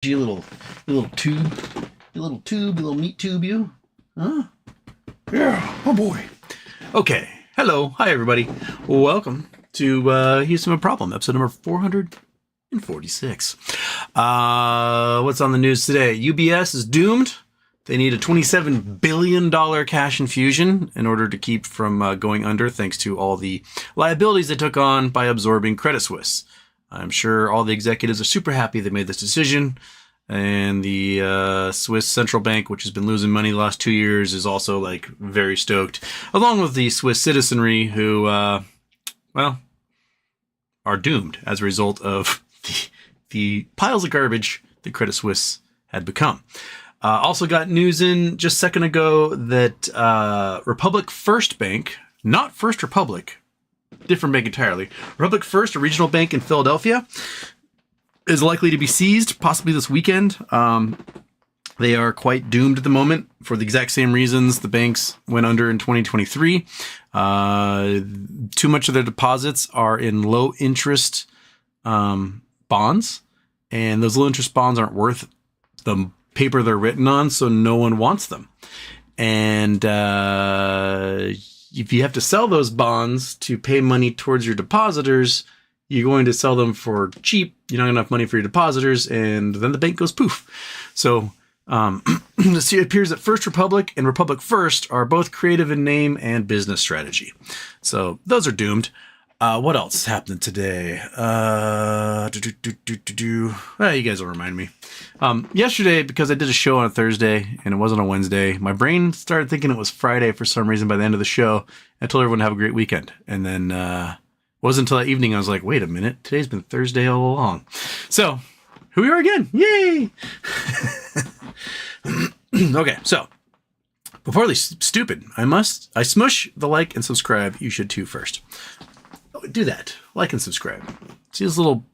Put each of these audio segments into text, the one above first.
You little tube, you little meat tube, you. Huh? Yeah, oh boy. Okay. Hello. Hi, everybody. Welcome to Houston a Problem, episode number 446. What's on the news today? UBS is doomed. They need a $27 billion cash infusion in order to keep from going under, thanks to all the liabilities they took on by absorbing Credit Suisse. I'm sure all the executives are super happy they made this decision. And the Swiss central bank, which has been losing money the last 2 years, is also like very stoked, along with the Swiss citizenry who, are doomed as a result of the piles of garbage that Credit Suisse had become. Also got news in just a second ago that Republic First Bank, not First Republic, different bank entirely, Republic First, a regional bank in Philadelphia, is likely to be seized, possibly this weekend. They are quite doomed at the moment for the exact same reasons the banks went under in 2023. Too much of their deposits are in low interest bonds, and those low interest bonds aren't worth the paper they're written on, so no one wants them. And if you have to sell those bonds to pay money towards your depositors, you're going to sell them for cheap. You don't have enough money for your depositors, and then the bank goes poof. So it appears that First Republic and Republic First are both creative in name and business strategy. So those are doomed. What else happened today? You guys will remind me. Yesterday, because I did a show on a Thursday and it wasn't a Wednesday, my brain started thinking it was Friday for some reason by the end of the show. I told everyone to have a great weekend. And then it wasn't until that evening I was like, wait a minute, today's been Thursday all along. So here we are again. Yay! Okay, so before this stupid, I smush the like and subscribe. You should too first. Do that. Like and subscribe. See this little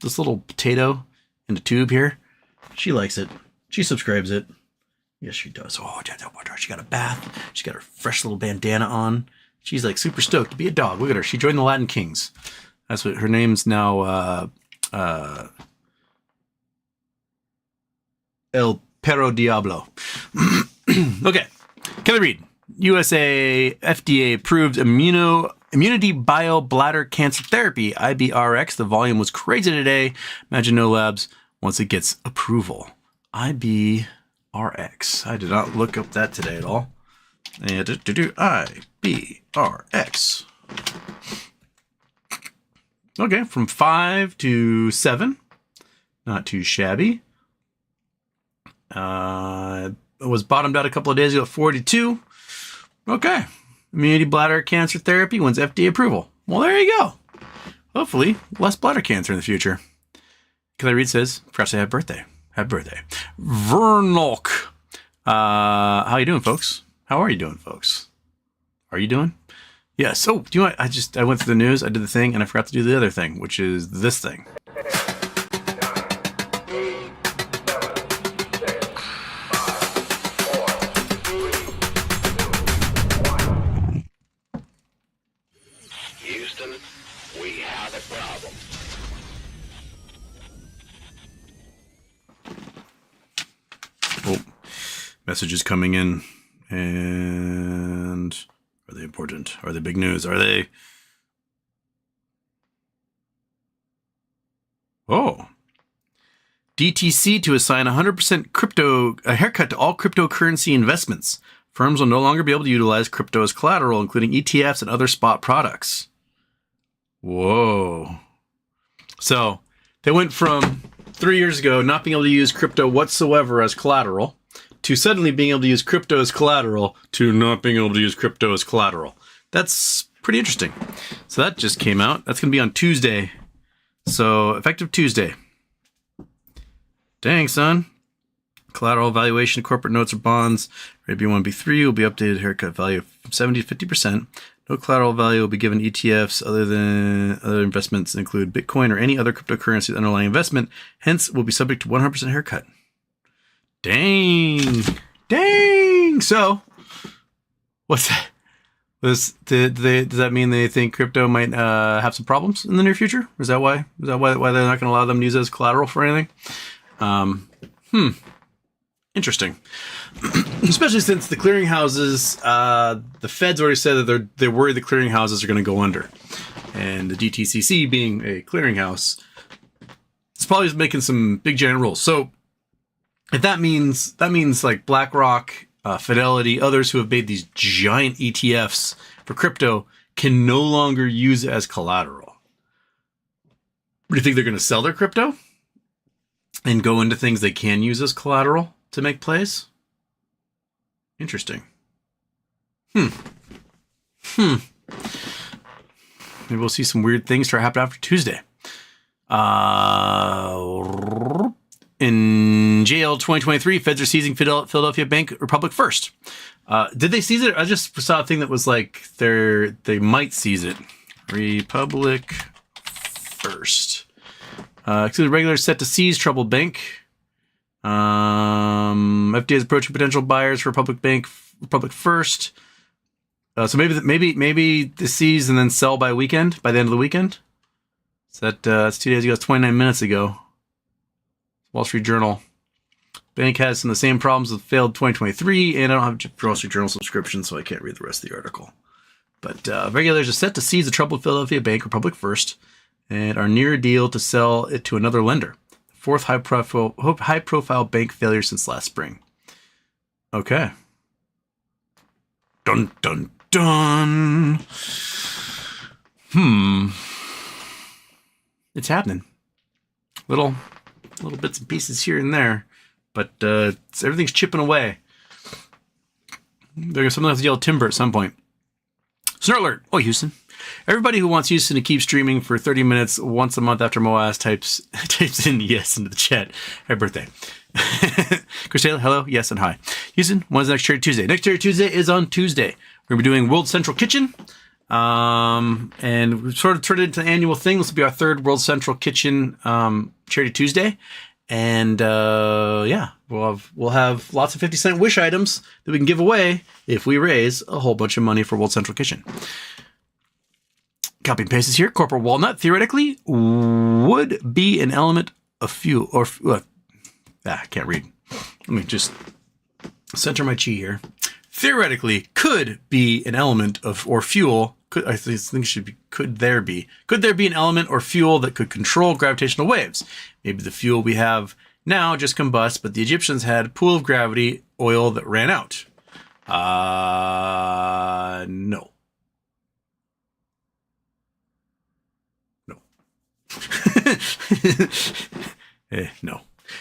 potato in the tube here? She likes it. She subscribes it. Yes, she does. Oh, she got a bath. She got her fresh little bandana on. She's like super stoked to be a dog. Look at her. She joined the Latin Kings. That's what her name's now. El Perro Diablo. Okay. Kelly Reed. USA FDA approved immunity bladder cancer therapy, IBRX. The volume was crazy today. Imagine no labs once it gets approval. IBRX. I did not look up that today at all. And IBRX. Okay, from 5 to 7. Not too shabby. It was bottomed out a couple of days ago at 42. Okay. Immunity bladder cancer therapy wins FDA approval. Well, there you go. Hopefully, less bladder cancer in the future. Kelly Reed says, perhaps I have birthday. Happy birthday. Vernok. How you doing, folks? How are you doing, folks? Are you doing? Yes. Oh, do you know what? I went through the news, I did the thing, and I forgot to do the other thing, which is this thing. Messages coming in, and are they important? Are they big news? Are they? Oh, DTC to assign 100% a haircut to all cryptocurrency investments. Firms will no longer be able to utilize crypto as collateral, including ETFs and other spot products. Whoa! So they went from 3 years ago not being able to use crypto whatsoever as collateral, to suddenly being able to use crypto as collateral, to not being able to use crypto as collateral. That's pretty interesting. So that just came out. That's going to be on Tuesday. So effective Tuesday. Dang, son. Collateral valuation of corporate notes or bonds, rate B1, B3 will be updated haircut value from 70 to 50%. No collateral value will be given ETFs other than other investments that include Bitcoin or any other cryptocurrency with underlying investment. Hence, will be subject to 100% haircut. Dang. So, what's that? Does that mean they think crypto might have some problems in the near future? Is that why they're not going to allow them to use it as collateral for anything? Interesting. Especially since the clearinghouses, the Fed's already said that they're worried the clearinghouses are going to go under. And the DTCC being a clearinghouse, it's probably making some big giant rules. So if that means like BlackRock, Fidelity, others who have made these giant ETFs for crypto can no longer use it as collateral. Do you think they're going to sell their crypto and go into things they can use as collateral to make plays? Interesting. Maybe we'll see some weird things start happening after Tuesday. In JL 2023, Feds are seizing Philadelphia Bank Republic First. Did they seize it? I just saw a thing that was like they might seize it. Republic First. Exclusive regulators set to seize troubled bank. FDA is approaching potential buyers for Republic First. So maybe the seize and then sell by the end of the weekend. So that's 2 days ago. It's 29 minutes ago. Wall Street Journal. Bank has some of the same problems with failed 2023, and I don't have a Wall Street Journal subscription, so I can't read the rest of the article. But regulators are set to seize the troubled Philadelphia Bank Republic First, and are near a deal to sell it to another lender. Fourth high-profile bank failure since last spring. Okay. Dun, dun, dun. It's happening. Little bits and pieces here and there, but everything's chipping away. There's something to yell timber at some point. Snort alert! Oh, Houston. Everybody who wants Houston to keep streaming for 30 minutes once a month after Moaz types in yes into the chat. Happy birthday. Chris Taylor, hello, yes, and hi. Houston, when's the next Charity Tuesday? Next Charity Tuesday is on Tuesday. We're going to be doing World Central Kitchen. And we've sort of turned it into an annual thing. This will be our third World Central Kitchen Charity Tuesday. And we'll have lots of 50-cent wish items that we can give away if we raise a whole bunch of money for World Central Kitchen. Copy and paste this here. Corporate walnut theoretically would be an element of fuel or I can't read. Let me just center my chi here. Theoretically could be an element of or fuel. I think it should be could there be an element or fuel that could control gravitational waves? Maybe the fuel we have now just combusts, but the Egyptians had a pool of gravity oil that ran out. No.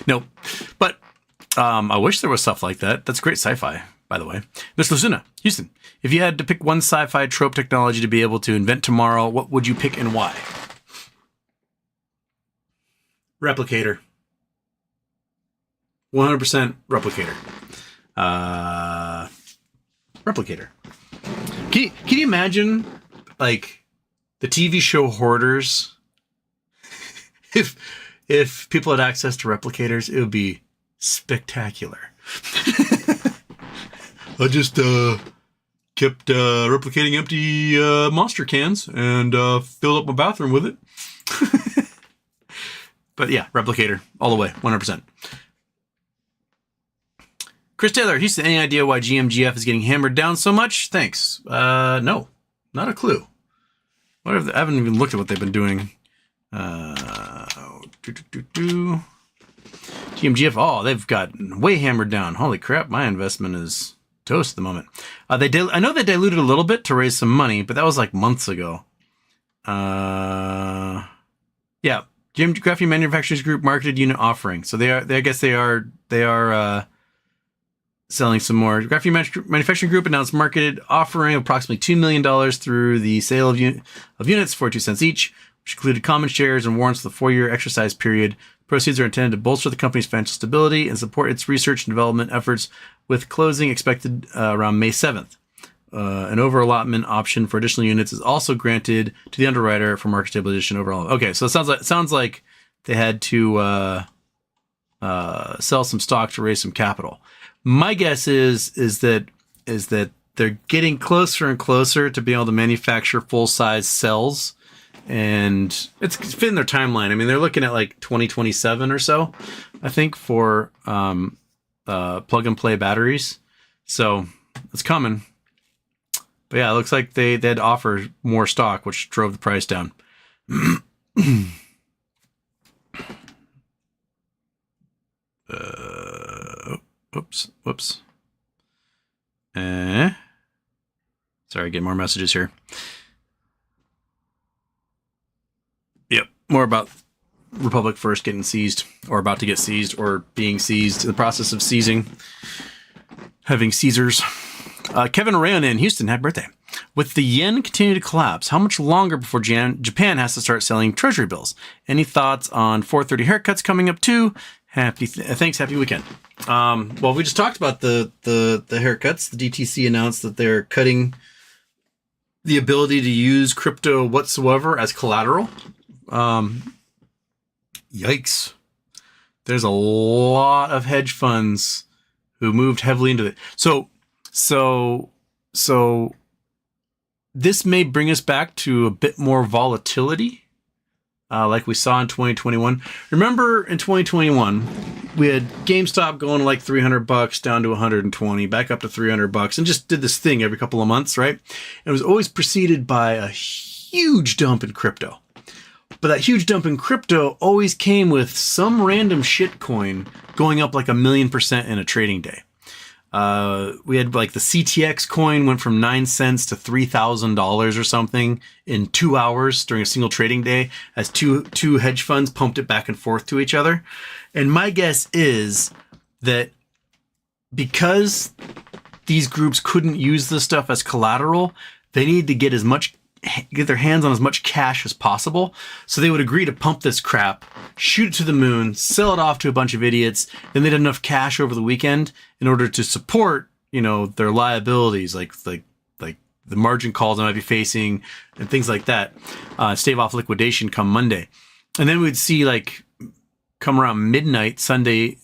No. But I wish there was stuff like that. That's great sci-fi, by the way. Miss Lucina, Houston, if you had to pick one sci-fi trope technology to be able to invent tomorrow, what would you pick and why? Replicator. 100% replicator. Replicator. Can you imagine, like, the TV show Hoarders? If people had access to replicators, it would be spectacular. I just kept replicating empty monster cans and filled up my bathroom with it. But yeah, replicator all the way, 100%. Chris Taylor, Houston, any idea why GMGF is getting hammered down so much? Thanks. No, not a clue. I haven't even looked at what they've been doing. GMGF, oh, they've got way hammered down. Holy crap, my investment is toast at the moment. I know they diluted a little bit to raise some money, but that was like months ago. Yeah, Graphene Manufacturers Group marketed unit offering. So they are selling some more. Graphene Manufacturing Group announced marketed offering of approximately $2 million through the sale of units, 42 cents each, which included common shares and warrants for the 4-year exercise period. Proceeds are intended to bolster the company's financial stability and support its research and development efforts, with closing expected around May 7th. An over-allotment option for additional units is also granted to the underwriter for market stabilization overall. Okay, so it sounds like they had to sell some stock to raise some capital. My guess is that they're getting closer and closer to being able to manufacture full-size cells. And it's fitting their timeline. I mean, they're looking at like 2027 or so. I think, for plug and play batteries. So it's coming. But yeah, it looks like they had to offer more stock, which drove the price down. Whoops. Sorry, get more messages here. Yep, more about Republic First getting seized, or about to get seized, or being seized, in the process of seizing, having Caesars. Kevin Rayon in Houston, happy birthday. With the yen continuing to collapse, how much longer before Japan has to start selling treasury bills? Any thoughts on 430 haircuts coming up too? Thanks, happy weekend. Well, we just talked about the haircuts. The DTC announced that they're cutting the ability to use crypto whatsoever as collateral. Yikes. There's a lot of hedge funds who moved heavily into it. So this may bring us back to a bit more volatility, like we saw in 2021. Remember in 2021, we had GameStop going to like $300 down to 120, back up to $300, and just did this thing every couple of months, right? And it was always preceded by a huge dump in crypto. But that huge dump in crypto always came with some random shitcoin going up like 1,000,000% in a trading day. We had like the CTX coin went from 9 cents to $3,000 or something in 2 hours during a single trading day as two hedge funds pumped it back and forth to each other. And my guess is that because these groups couldn't use this stuff as collateral, they needed to get their hands on as much cash as possible. So they would agree to pump this crap, shoot it to the moon, sell it off to a bunch of idiots. Then they'd have enough cash over the weekend in order to support, their liabilities, like the margin calls they might be facing and things like that. Stave off liquidation come Monday. And then we'd see come around midnight, Sunday,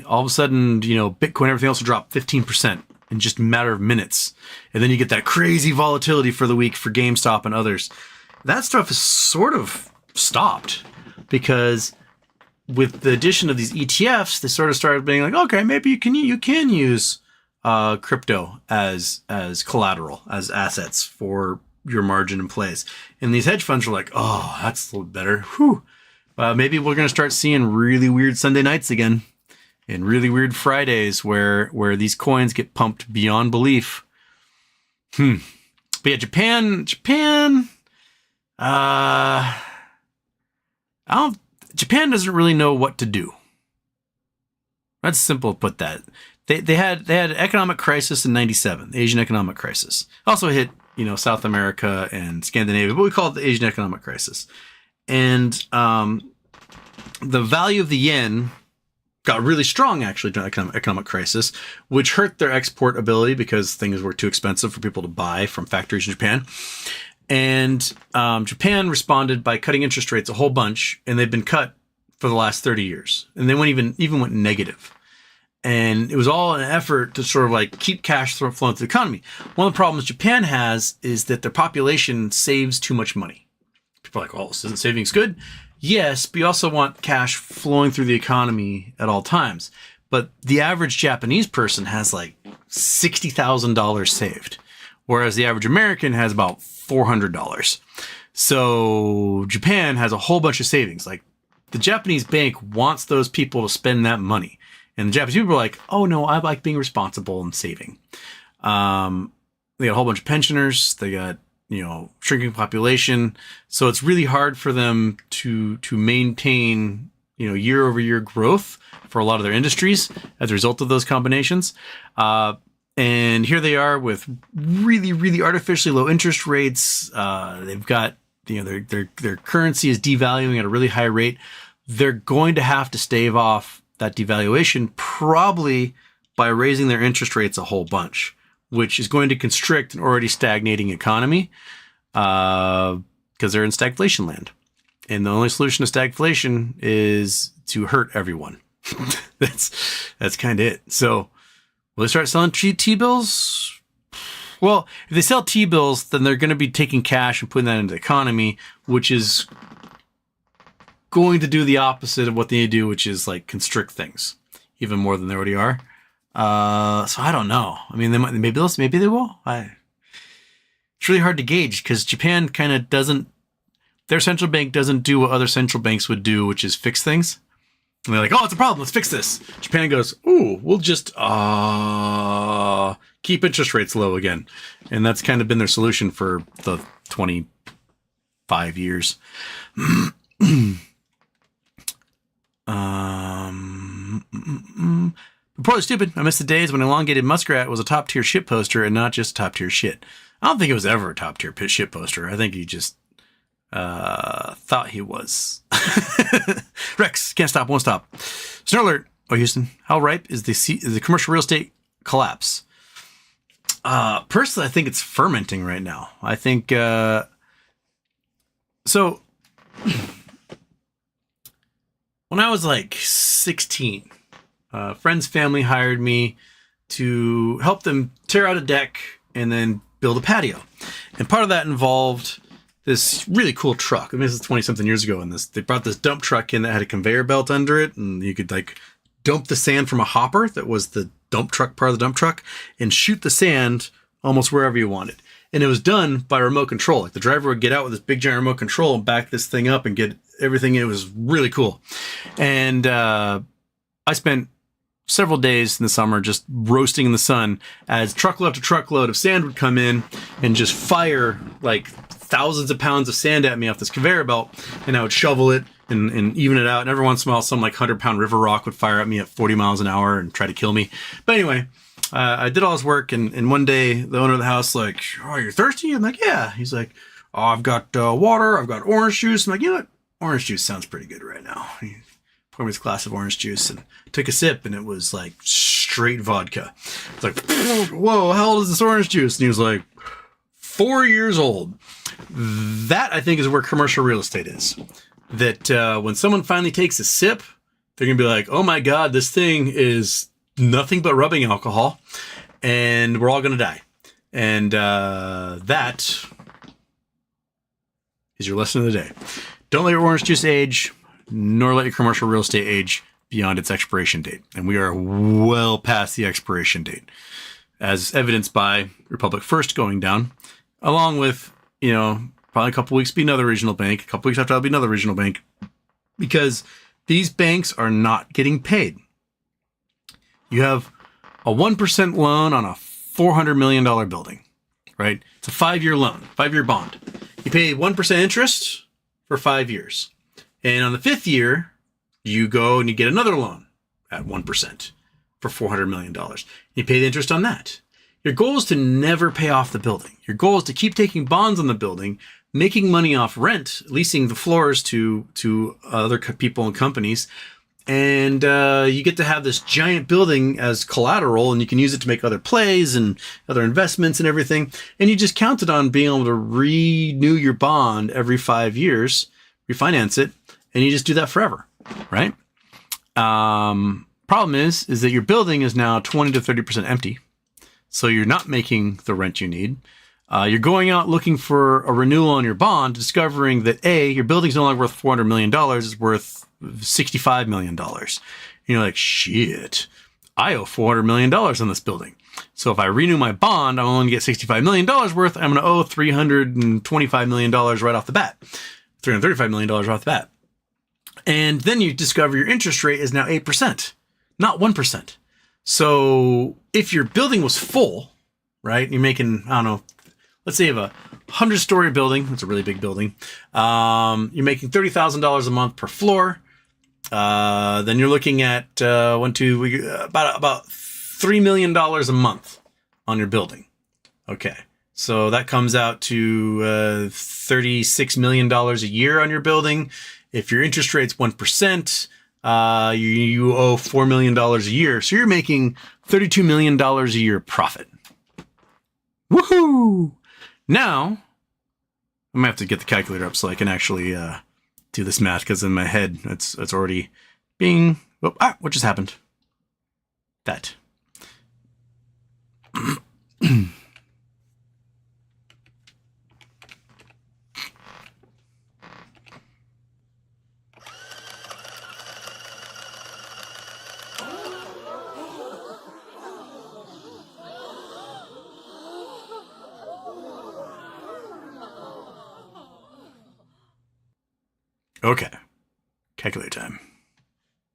all of a sudden, Bitcoin, everything else will drop 15%. In just a matter of minutes. And then you get that crazy volatility for the week for GameStop and others. That stuff is sort of stopped because with the addition of these ETFs, they sort of started being like, okay, maybe you can use crypto as collateral, as assets for your margin and plays. And these hedge funds are like, oh, that's a little better. Whew. Maybe we're going to start seeing really weird Sunday nights again. And really weird Fridays where these coins get pumped beyond belief. But yeah, Japan, Japan doesn't really know what to do. That's simple to put that. They had an economic crisis in 97, the Asian economic crisis. Also hit, South America and Scandinavia, but we call it the Asian economic crisis. And the value of the yen got really strong, actually, during the economic crisis, which hurt their export ability because things were too expensive for people to buy from factories in Japan. And Japan responded by cutting interest rates a whole bunch, and they've been cut for the last 30 years. And they even went negative. And it was all an effort to sort of keep cash flowing through the economy. One of the problems Japan has is that their population saves too much money. People are like, oh, isn't savings good? Yes, but you also want cash flowing through the economy at all times. But the average Japanese person has $60,000 saved, whereas the average American has about $400. So Japan has a whole bunch of savings. The Japanese bank wants those people to spend that money. And the Japanese people are like, oh no, I like being responsible and saving. They got a whole bunch of pensioners. They got shrinking population. So it's really hard for them to maintain, year over year growth for a lot of their industries as a result of those combinations. And here they are with really, really artificially low interest rates. They've got, their currency is devaluing at a really high rate. They're going to have to stave off that devaluation probably by raising their interest rates a whole bunch, which is going to constrict an already stagnating economy because they're in stagflation land. And the only solution to stagflation is to hurt everyone. That's kind of it. So will they start selling T-bills? Well, if they sell T-bills, then they're going to be taking cash and putting that into the economy, which is going to do the opposite of what they do, which is like constrict things even more than they already are. So I don't know. I mean, maybe they will. It's really hard to gauge because Japan kind of doesn't. Their central bank doesn't do what other central banks would do, which is fix things. And they're like, oh, it's a problem. Let's fix this. Japan goes, ooh, we'll just keep interest rates low again. And that's kind of been their solution for the 25 years. Probably stupid. I miss the days when elongated muskrat was a top tier shit poster and not just top tier shit. I don't think it was ever a top tier shit poster. I think he just thought he was. Rex, can't stop, won't stop. Snort alert. Oh, Houston, how ripe is the commercial real estate collapse? Personally, I think it's fermenting right now. I think so. When I was like 16, friend's family hired me to help them tear out a deck and then build a patio. And part of that involved this really cool truck. I mean, this is 20-something years ago, and they brought this dump truck in that had a conveyor belt under it, and you could like dump the sand from a hopper that was the dump truck part of the dump truck and shoot the sand almost wherever you wanted. And it was done by remote control. Like the driver would get out with this big giant remote control and back this thing up and get everything. It was really cool. And I spent several days in the summer just roasting in the sun as truckload after truckload of sand would come in and just fire like thousands of pounds of sand at me off this conveyor belt. And I would shovel it and even it out. And every once in a while, some like 100-pound river rock would fire at me at 40 miles an hour and try to kill me. But anyway, I did all this work. And one day the owner of the house, like, oh, you're thirsty? I'm like, yeah. He's like, oh, I've got water. I've got orange juice. I'm like, you know what? Orange juice sounds pretty good right now. He poured me this glass of orange juice and took a sip, and it was like straight vodka. It's like, whoa, how old is this orange juice? And he was like, 4 years old. That, I think, is where commercial real estate is. That when someone finally takes a sip, they're going to be like, oh my God, this thing is nothing but rubbing alcohol, and we're all going to die. And that is your lesson of the day. Don't let your orange juice age, nor let your commercial real estate age beyond its expiration date. And we are well past the expiration date, as evidenced by Republic First going down, along with, probably a couple weeks be another regional bank, a couple weeks after that'll be another regional bank, because these banks are not getting paid. You have a 1% loan on a $400 million building, right? It's a 5-year loan, 5-year bond. You pay 1% interest for 5 years. And on the 5th year, you go and you get another loan at 1% for $400 million. You pay the interest on that. Your goal is to never pay off the building. Your goal is to keep taking bonds on the building, making money off rent, leasing the floors to other people and companies. And you get to have this giant building as collateral, and you can use it to make other plays and other investments and everything. And you just counted on being able to renew your bond every 5 years, refinance it, and you just do that forever, right? Problem is that your building is now 20 to 30% empty. So you're not making the rent you need. You're going out looking for a renewal on your bond, discovering that A, your building's no longer worth $400 million, it's worth $65 million. And you're like, shit, I owe $400 million on this building. So if I renew my bond, I'm only going to get $65 million worth. I'm going to owe $325 million right off the bat. $335 million right off the bat. And then you discover your interest rate is now 8%, not 1%. So if your building was full, right, you're making, I don't know, let's say you have a 100-story building. That's a really big building. You're making $30,000 a month per floor. Then you're looking at about $3 million a month on your building. Okay, so that comes out to $36 million a year on your building. If your interest rate's 1%, you owe $4 million a year. So you're making $32 million a year profit. Woohoo! Now, I'm going to have to get the calculator up so I can actually do this math, because in my head, it's already being... what just happened? That. Okay. Calculator time.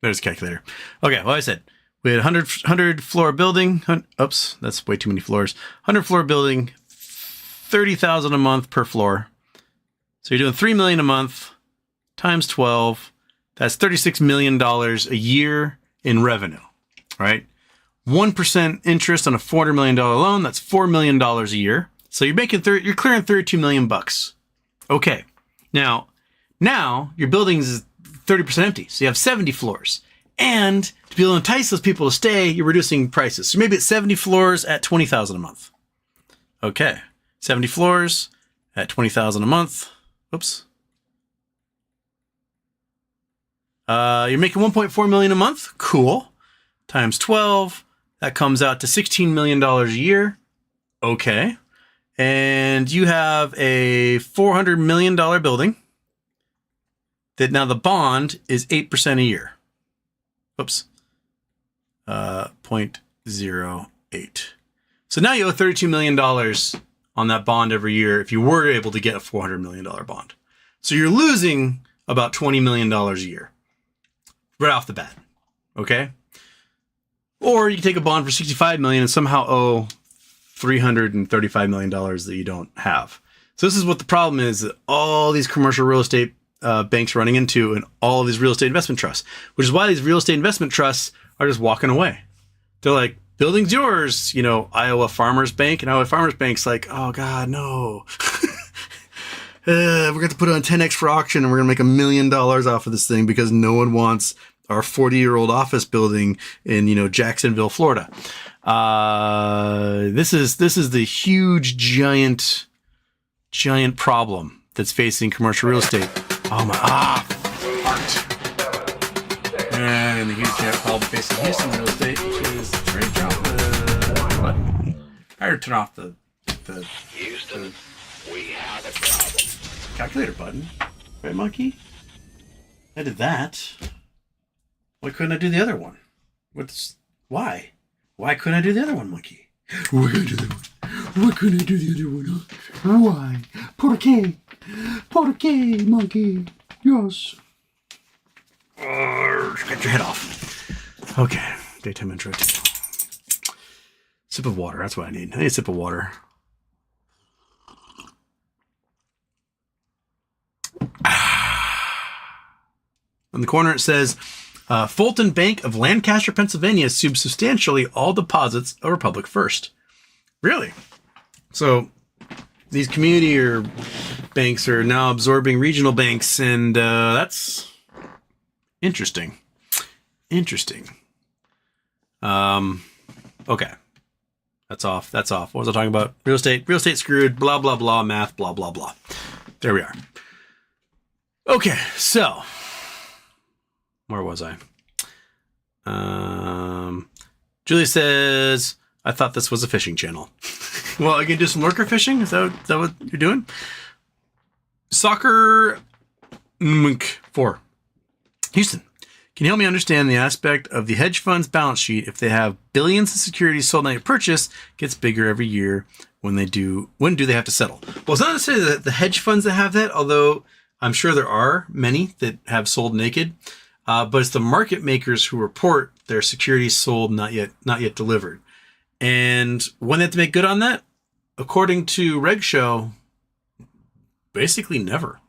There's a calculator. Okay, well, I said we had 100 floor building. Oops, that's way too many floors. 100 floor building, $30,000 a month per floor. So you're doing $3 million a month times 12. That's $36 million a year in revenue, right? 1% interest on a $400 million loan. That's $4 million a year. So you're you're clearing $32 million bucks. Okay. Now your building is 30% empty. So you have 70 floors. And to be able to entice those people to stay, you're reducing prices. So maybe it's 70 floors at $20,000 a month. Okay. 70 floors at $20,000 a month. Oops. You're making $1.4 million a month. Cool. Times 12. That comes out to $16 million a year. Okay. And you have a $400 million building that now the bond is 8% a year. Oops. 0.08. So now you owe $32 million on that bond every year if you were able to get a $400 million bond. So you're losing about $20 million a year right off the bat. Okay. Or you can take a bond for $65 million and somehow owe $335 million that you don't have. So this is what the problem is that all these commercial real estate banks running into and all of these real estate investment trusts, which is why these real estate investment trusts are just walking away. They're like, building's yours, Iowa Farmers Bank. And Iowa Farmers Bank's like, oh God, no. We're going to put it on 10X for auction and we're going to make $1 million off of this thing because no one wants our 40-year-old office building in, Jacksonville, Florida. This is the huge, giant problem that's facing commercial real estate. Oh my, art. And the huge giant problem facing Houston real estate, which is right drop the button. I heard turn off the Houston, we have a problem. Calculator button. Right, monkey? I did that. Why couldn't I do the other one? Why? Why couldn't I do the other one, monkey? Why couldn't I do the other one? Why? ¿Por qué? Monkey? Yes. Get your head off. Okay. Daytime intro. Sip of water. That's what I need. I need a sip of water. On the corner it says, Fulton Bank of Lancaster, Pennsylvania sues substantially all deposits of Republic First. Really? So these community or banks are now absorbing regional banks, and that's interesting. Okay. That's off. What was I talking about? Real estate screwed, blah, blah, blah, math, blah, blah, blah. There we are. Okay, so where was I? Julie says, I thought this was a fishing channel. Well, I can do some lurker fishing. Is that what you're doing? Soccer 4. Houston, can you help me understand the aspect of the hedge fund's balance sheet if they have billions of securities sold at purchase gets bigger every year? When do they have to settle? Well, it's not necessarily the hedge funds that have that, although I'm sure there are many that have sold naked. But it's the market makers who report their securities sold, not yet delivered. And when they have to make good on that, according to Reg Show, basically never.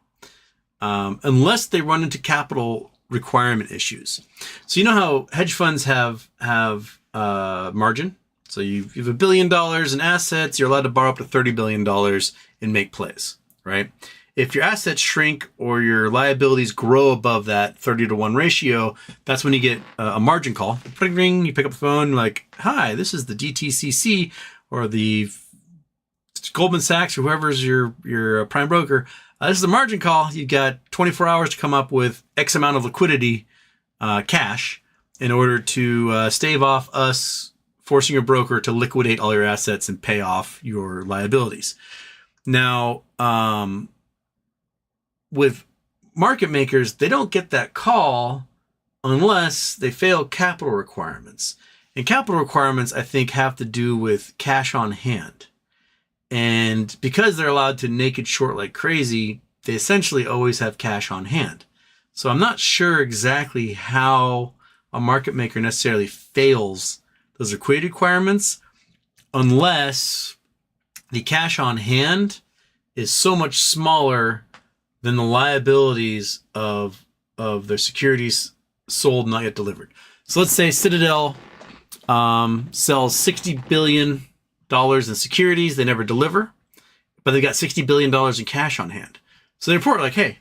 Unless they run into capital requirement issues. So you know how hedge funds have margin? So you have $1 billion in assets, you're allowed to borrow up to $30 billion and make plays, right? If your assets shrink or your liabilities grow above that 30-to-1 ratio, that's when you get a margin call. Ring, you pick up the phone, like, hi, this is the DTCC or the Goldman Sachs or whoever's your prime broker. This is the margin call. You've got 24 hours to come up with X amount of liquidity, cash, in order to stave off us forcing your broker to liquidate all your assets and pay off your liabilities. Now, with market makers, they don't get that call unless they fail capital requirements. And capital requirements, I think, have to do with cash on hand. And because they're allowed to naked short like crazy, they essentially always have cash on hand. So I'm not sure exactly how a market maker necessarily fails those liquidity requirements unless the cash on hand is so much smaller than the liabilities of their securities sold, not yet delivered. So let's say Citadel sells $60 billion in securities they never deliver, but they got $60 billion in cash on hand. So they report like, hey,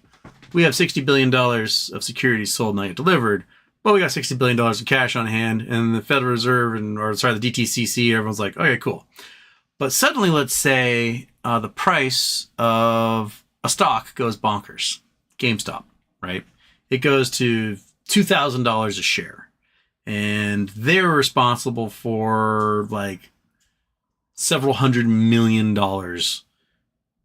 we have $60 billion of securities sold, not yet delivered, but we got $60 billion in cash on hand, and the Federal Reserve the DTCC, everyone's like, okay, cool. But suddenly, let's say the price of a stock goes bonkers. GameStop, right? It goes to $2,000 a share. And they're responsible for like several $100 million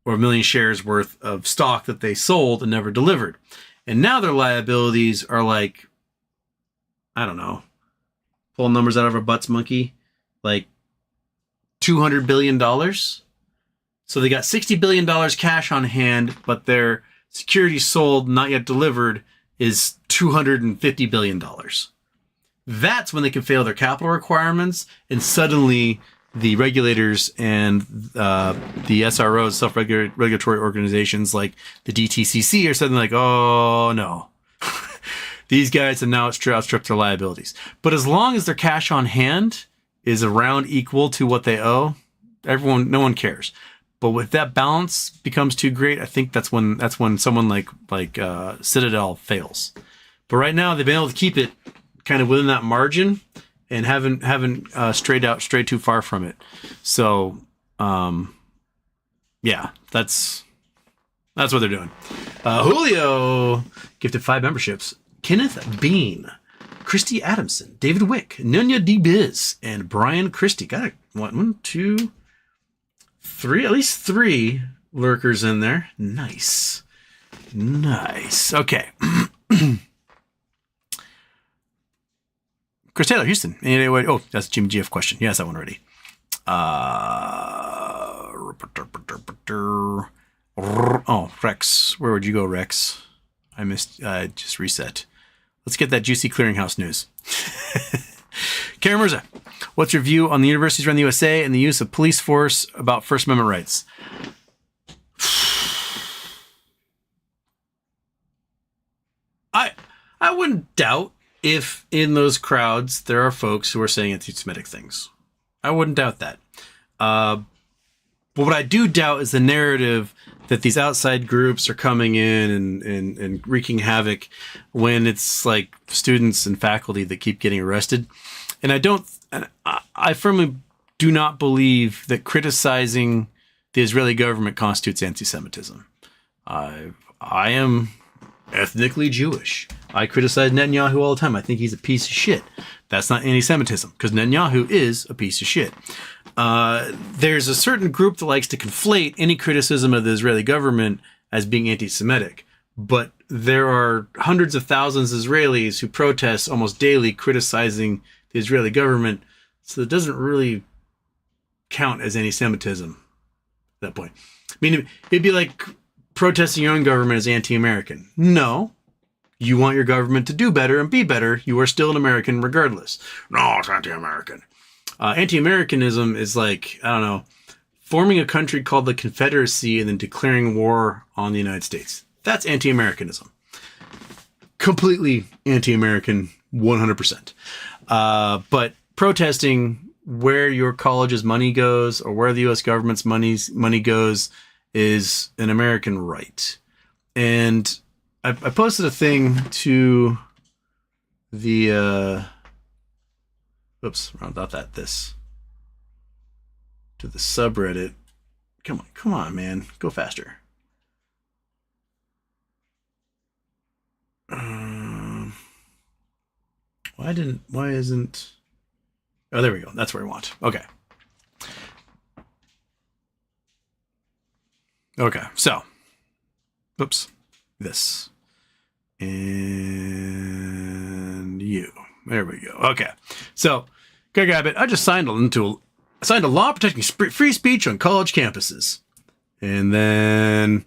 or a million shares worth of stock that they sold and never delivered. And now their liabilities are like, I don't know, pulling numbers out of our butts, monkey, like $200 billion. So they got $60 billion cash on hand, but their securities sold, not yet delivered, is $250 billion. That's when they can fail their capital requirements, and suddenly the regulators and the SROs, self-regulatory organizations like the DTCC, are suddenly like, oh no, these guys have now outstripped their liabilities. But as long as their cash on hand is around equal to what they owe, no one cares. But if that balance becomes too great, I think that's when someone like Citadel fails. But right now they've been able to keep it kind of within that margin and haven't strayed too far from it. So yeah, that's what they're doing. Julio gifted 5 memberships. Kenneth Bean, Christy Adamson, David Wick, Nunya D. Biz, and Brian Christie. Got one, two, three, at least 3 lurkers in there. Nice. Okay. Chris Taylor, Houston. Anyway, oh, that's a Jimmy GF question. Yeah, that's that one already. Oh, Rex. Where would you go, Rex? I just reset. Let's get that juicy clearinghouse news. Karen Mirza, what's your view on the universities around the USA and the use of police force about First Amendment rights? I wouldn't doubt if in those crowds there are folks who are saying anti-Semitic things. I wouldn't doubt that. But what I do doubt is the narrative that these outside groups are coming in and wreaking havoc when it's like students and faculty that keep getting arrested. And I firmly do not believe that criticizing the Israeli government constitutes anti-Semitism. I am ethnically Jewish. I criticize Netanyahu all the time. I think he's a piece of shit. That's not anti-Semitism, because Netanyahu is a piece of shit. There's a certain group that likes to conflate any criticism of the Israeli government as being anti-Semitic. But there are hundreds of thousands of Israelis who protest almost daily criticizing the Israeli government. So it doesn't really count as anti-Semitism at that point. I mean, it'd be like protesting your own government as anti-American. No. You want your government to do better and be better. You are still an American regardless. No, it's anti-American. Anti-Americanism is like, I don't know, forming a country called the Confederacy and then declaring war on the United States. That's anti-Americanism. Completely anti-American, 100%. But protesting where your college's money goes or where the U.S. government's money goes is an American right. And I posted a thing to the to the subreddit. Come on, man, go faster. Why isn't? Oh, there we go. That's where I want. Okay. So, this. And you. There we go. Okay. So, go grab it. I just signed a law protecting free speech on college campuses. And then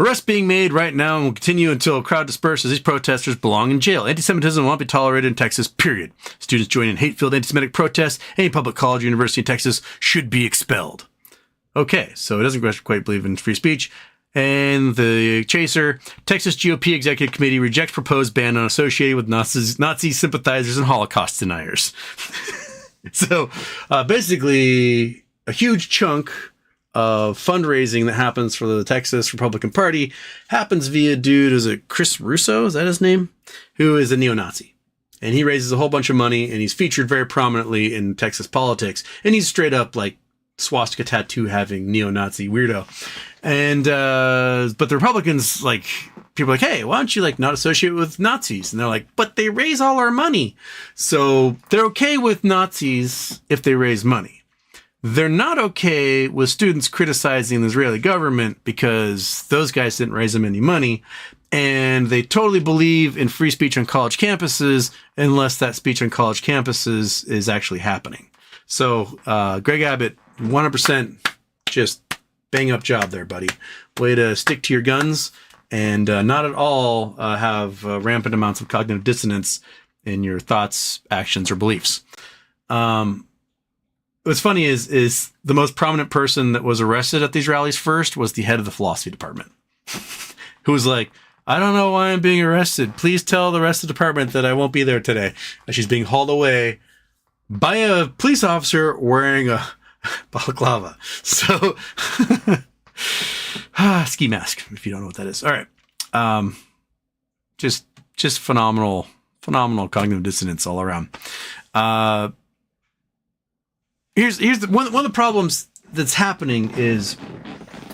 Arrests being made right now and will continue until a crowd disperses. These protesters belong in jail. Anti-Semitism will not be tolerated in Texas, period. Students joining hate-filled anti-Semitic protests, any public college or university in Texas should be expelled. Okay, so it doesn't quite believe in free speech. And the chaser, Texas GOP Executive Committee rejects proposed ban on associated with Nazi sympathizers and Holocaust deniers. So basically, a huge chunk of fundraising that happens for the Texas Republican Party happens via dude, is it Chris Russo? Is that his name? Who is a neo-Nazi. And he raises a whole bunch of money, and he's featured very prominently in Texas politics. And he's straight up like swastika tattoo having neo-Nazi weirdo. And but the Republicans, like, people are like, hey, why don't you like not associate with Nazis? And they're like, but they raise all our money. So they're okay with Nazis if they raise money. They're not okay with students criticizing the Israeli government because those guys didn't raise them any money. And they totally believe in free speech on college campuses unless that speech on college campuses is actually happening. So Greg Abbott, 100% just bang up job there, buddy. Way to stick to your guns and not at all have rampant amounts of cognitive dissonance in your thoughts, actions, or beliefs. What's funny is the most prominent person that was arrested at these rallies first was the head of the philosophy department, who was like, I don't know why I'm being arrested. Please tell the rest of the department that I won't be there today. And she's being hauled away by a police officer wearing a balaclava. So, ski mask, if you don't know what that is. All right. Just phenomenal cognitive dissonance all around. Here's one of the problems that's happening is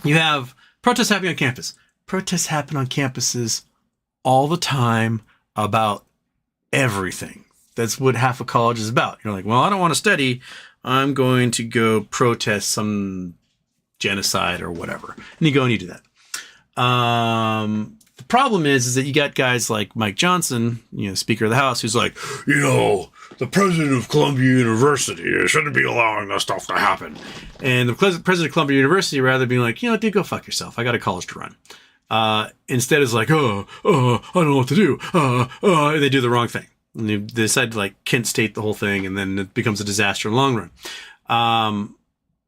you have protests happening on campus. Protests happen on campuses all the time about everything. That's what half of college is about. You're like, well, I don't want to study. I'm going to go protest some genocide or whatever. And you go and you do that. The problem is that you got guys like Mike Johnson, Speaker of the House, who's like, the president of Columbia University shouldn't be allowing this stuff to happen. And the president of Columbia University, rather than being like, dude, go fuck yourself. I got a college to run. Instead is like, I don't know what to do. They do the wrong thing. And they decide to like Kent State the whole thing, and then it becomes a disaster in the long run.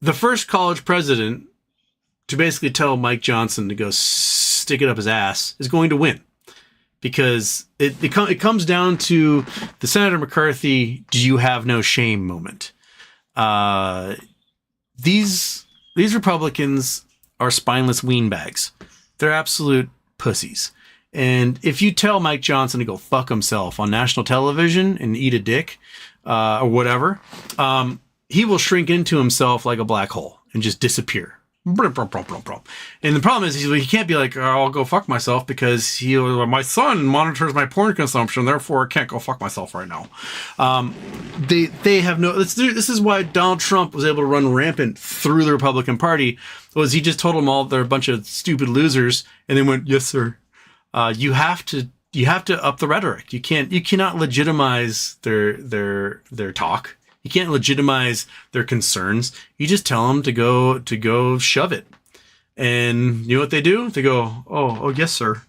The first college president to basically tell Mike Johnson to go stick it up his ass is going to win. Because it comes down to the Senator McCarthy, do you have no shame moment. These Republicans are spineless weenbags. They're absolute pussies. And if you tell Mike Johnson to go fuck himself on national television and eat a dick or whatever, he will shrink into himself like a black hole and just disappear. And the problem is he can't be like, I'll go fuck myself because my son monitors my porn consumption, therefore I can't go fuck myself right now. They have no. This is why Donald Trump was able to run rampant through the Republican Party. Was he just told them all they're a bunch of stupid losers, and they went, yes sir. You have to up the rhetoric. You cannot legitimize their talk. You can't legitimize their concerns. You just tell them to go shove it. And you know what they do? They go, oh yes, sir.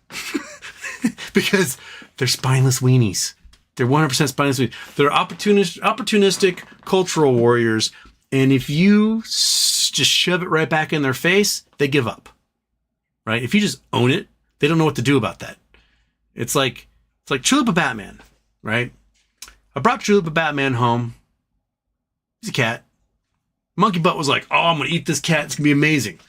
Because they're spineless weenies. They're 100% spineless weenies. They're opportunistic cultural warriors. And if you just shove it right back in their face, they give up. Right? If you just own it, they don't know what to do about that. It's like Chalupa Batman, right? I brought Chalupa Batman home. He's a cat. Monkey Butt was like, I'm going to eat this cat. It's going to be amazing.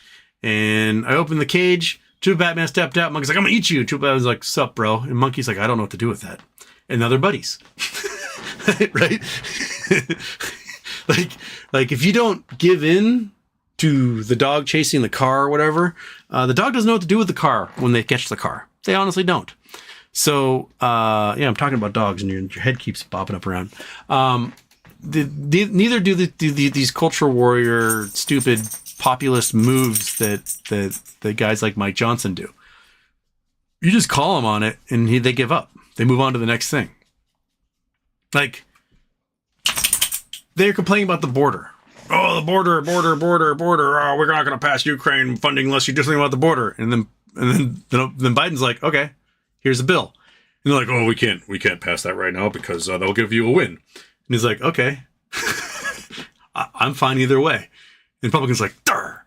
And I opened the cage. Chalupa Batman stepped out. Monkey's like, I'm going to eat you. Chalupa Batman's like, sup, bro? And Monkey's like, I don't know what to do with that. And now they're buddies. Right? like if you don't give in to the dog chasing the car or whatever, the dog doesn't know what to do with the car when they catch the car. They honestly don't. So, I'm talking about dogs and your head keeps bopping up around. Neither do these cultural warrior stupid populist moves that guys like Mike Johnson do. You just call them on it and they give up. They move on to the next thing. Like they're complaining about the border. Oh, the border. Oh, we're not going to pass Ukraine funding unless you do something about the border. And then then Biden's like, okay, here's a bill. And they're like, oh, we can't pass that right now because that'll give you a win. And he's like, okay, I'm fine either way. And Republicans like, Durr!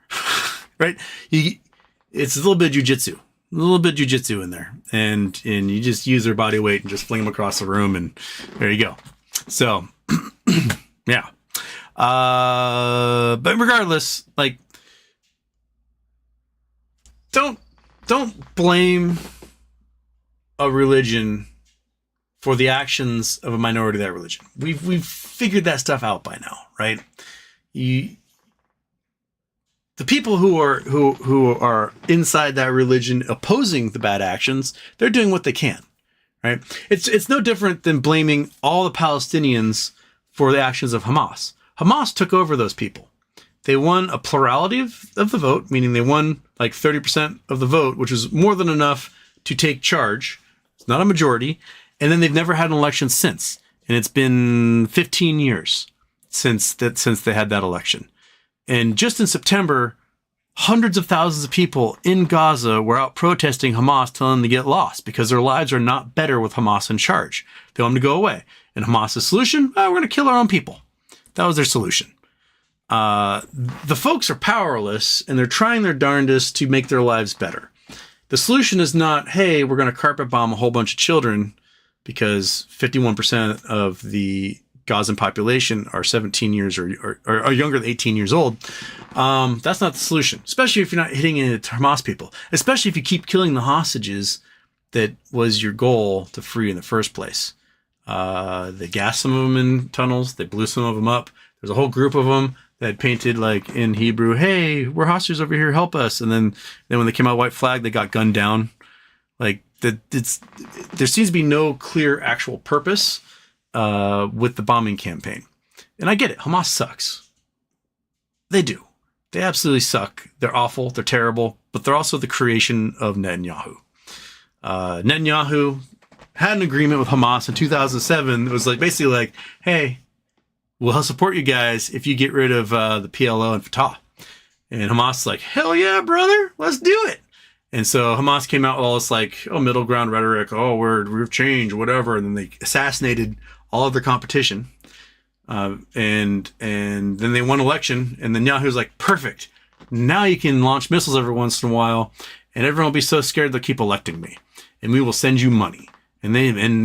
Right? It's a little bit of jujitsu in there. And you just use their body weight and just fling them across the room, and there you go. So, yeah. But regardless, like, don't blame a religion for the actions of a minority of that religion. We've figured that stuff out by now, right? The people who are inside that religion opposing the bad actions, they're doing what they can, right? It's no different than blaming all the Palestinians for the actions of Hamas. Hamas took over those people. They won a plurality of the vote, meaning they won like 30% of the vote, which is more than enough to take charge. It's not a majority. And then they've never had an election since. And it's been 15 years since they had that election. And just in September, hundreds of thousands of people in Gaza were out protesting Hamas, telling them to get lost because their lives are not better with Hamas in charge. They want them to go away. And Hamas's solution, we're going to kill our own people. That was their solution. The folks are powerless, and they're trying their darndest to make their lives better. The solution is not, hey, we're going to carpet bomb a whole bunch of children because 51% of the Gazan population are 17 years or younger than 18 years old. That's not the solution, especially if you're not hitting into Hamas people, especially if you keep killing the hostages that was your goal to free in the first place. They gassed some of them in tunnels. They blew some of them up. There's a whole group of them that painted like in Hebrew, hey, we're hostages over here, help us. And then when they came out white flag, they got gunned down. Like there seems to be no clear actual purpose with the bombing campaign. And I get it. Hamas sucks. They do. They absolutely suck. They're awful. They're terrible. But they're also the creation of Netanyahu. Netanyahu had an agreement with Hamas in 2007. It was like basically like, hey, we'll support you guys if you get rid of the PLO and Fatah. And Hamas is like, hell yeah, brother, let's do it. And so Hamas came out with all this like, middle ground rhetoric. Oh, we've changed, whatever. And then they assassinated all of their competition. And then they won election. And then Yahoo's like, perfect. Now you can launch missiles every once in a while. And everyone will be so scared they'll keep electing me. And we will send you money. And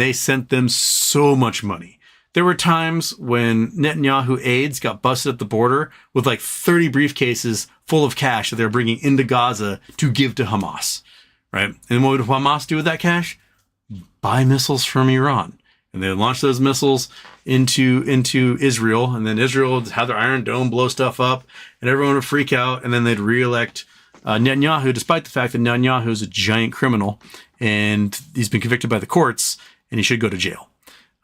they sent them so much money. There were times when Netanyahu aides got busted at the border with like 30 briefcases full of cash that they were bringing into Gaza to give to Hamas, right? And what would Hamas do with that cash? Buy missiles from Iran. And they would launch those missiles into Israel. And then Israel would have their Iron Dome blow stuff up and everyone would freak out. And then they'd reelect Netanyahu, despite the fact that Netanyahu is a giant criminal and he's been convicted by the courts and he should go to jail.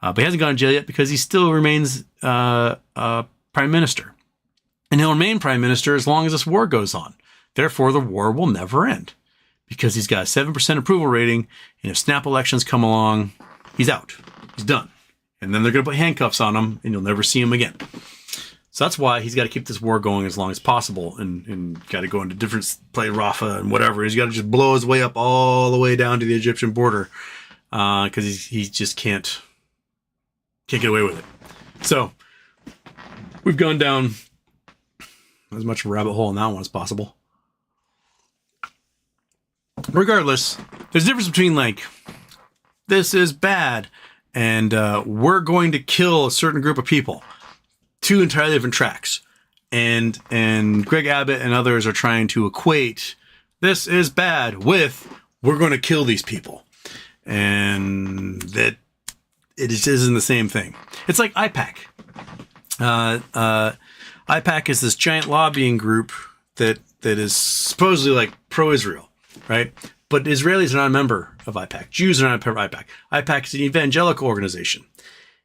But he hasn't gone to jail yet because he still remains prime minister. And he'll remain prime minister as long as this war goes on. Therefore, the war will never end because he's got a 7% approval rating. And if snap elections come along, he's out. He's done. And then they're going to put handcuffs on him and you'll never see him again. So that's why he's got to keep this war going as long as possible and got to go into different play Rafah and whatever. He's got to just blow his way up all the way down to the Egyptian border because he just can't get away with it. So we've gone down as much of a rabbit hole in that one as possible. Regardless, there's a difference between like, this is bad and we're going to kill a certain group of people. Two entirely different tracks. And Greg Abbott and others are trying to equate this is bad with we're going to kill these people. And that it just isn't the same thing. It's like IPAC. IPAC is this giant lobbying group that is supposedly like pro-Israel, right? But Israelis are not a member of IPAC. Jews are not a member of IPAC. IPAC is an evangelical organization.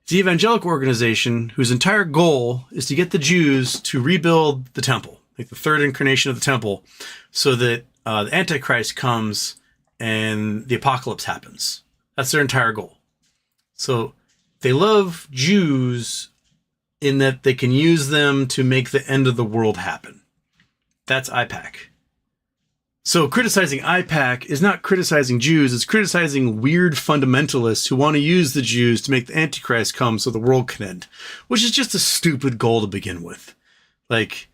It's an evangelical organization whose entire goal is to get the Jews to rebuild the temple, like the third incarnation of the temple, so that the Antichrist comes and the apocalypse happens. That's their entire goal. So they love Jews in that they can use them to make the end of the world happen. That's IPAC. So criticizing IPAC is not criticizing Jews, it's criticizing weird fundamentalists who want to use the Jews to make the Antichrist come so the world can end, which is just a stupid goal to begin with. Like,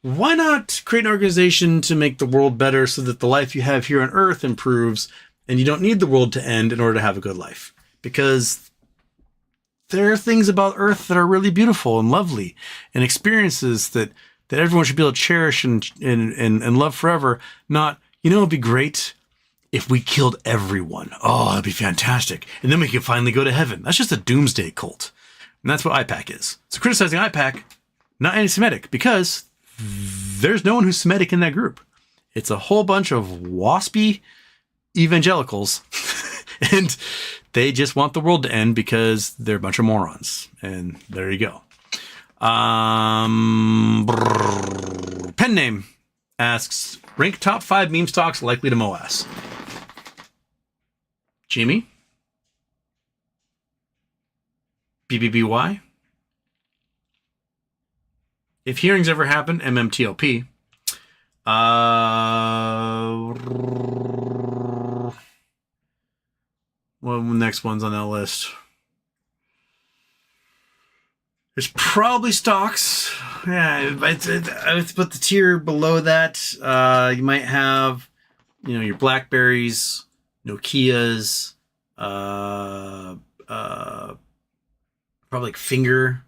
why not create an organization to make the world better so that the life you have here on Earth improves and you don't need the world to end in order to have a good life? Because there are things about Earth that are really beautiful and lovely, and experiences that everyone should be able to cherish and love forever. Not, it'd be great if we killed everyone. Oh, that'd be fantastic. And then we could finally go to heaven. That's just a doomsday cult. And that's what IPAC is. So criticizing IPAC, not anti-Semitic, because there's no one who's Semitic in that group. It's a whole bunch of waspy evangelicals. And they just want the world to end because they're a bunch of morons. And there you go. Pen name asks, rank top 5 meme stocks likely to MOAS. Jimmy? BBBY? If hearings ever happen, MMTLP. Well, the next one's on that list. There's probably stocks. Yeah, it's put the tier below that. You might have, your Blackberries, Nokias, probably like Finger,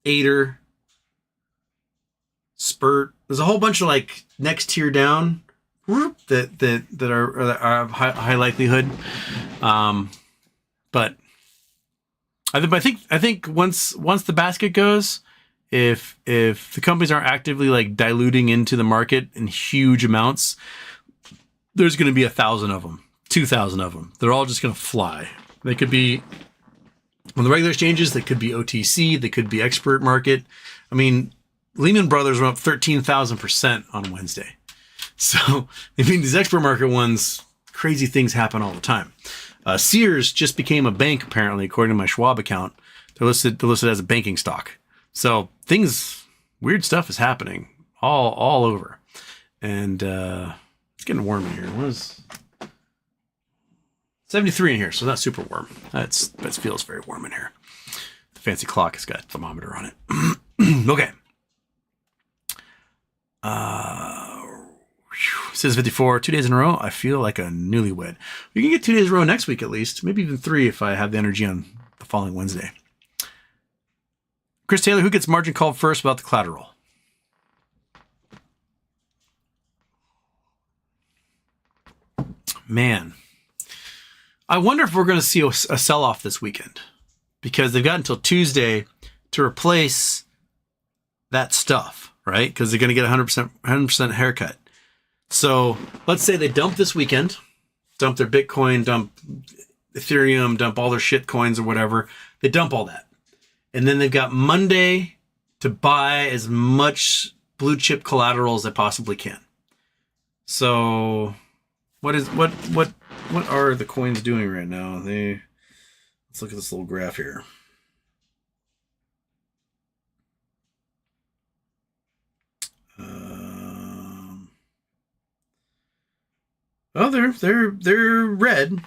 Ader, Spurt. There's a whole bunch of like next tier down that are of high likelihood. But I think once the basket goes, if the companies aren't actively like diluting into the market in huge amounts, there's going to be 1,000 of them, 2,000 of them. They're all just going to fly. They could be on the regular exchanges. They could be OTC. They could be expert market. I mean, Lehman Brothers went up 13,000% on Wednesday. So, these expert market ones, crazy things happen all the time. Sears just became a bank, apparently, according to my Schwab account. They're listed as a banking stock. So, weird stuff is happening all over. And it's getting warm in here. What is 73 in here, so not super warm. That feels very warm in here. The fancy clock has got a thermometer on it. Okay. Says 54, 2 days in a row, I feel like a newlywed. We can get 2 days in a row next week at least. Maybe even 3 if I have the energy on the following Wednesday. Chris Taylor, who gets margin called first about the collateral? Man. I wonder if we're going to see a sell-off this weekend. Because they've got until Tuesday to replace that stuff, right? Because they're going to get 100% haircut. So let's say they dump this weekend, dump their Bitcoin, dump Ethereum, dump all their shit coins or whatever. They dump all that. And then they've got Monday to buy as much blue chip collateral as they possibly can. So what are the coins doing right now? Let's look at this little graph here. Oh, they're red.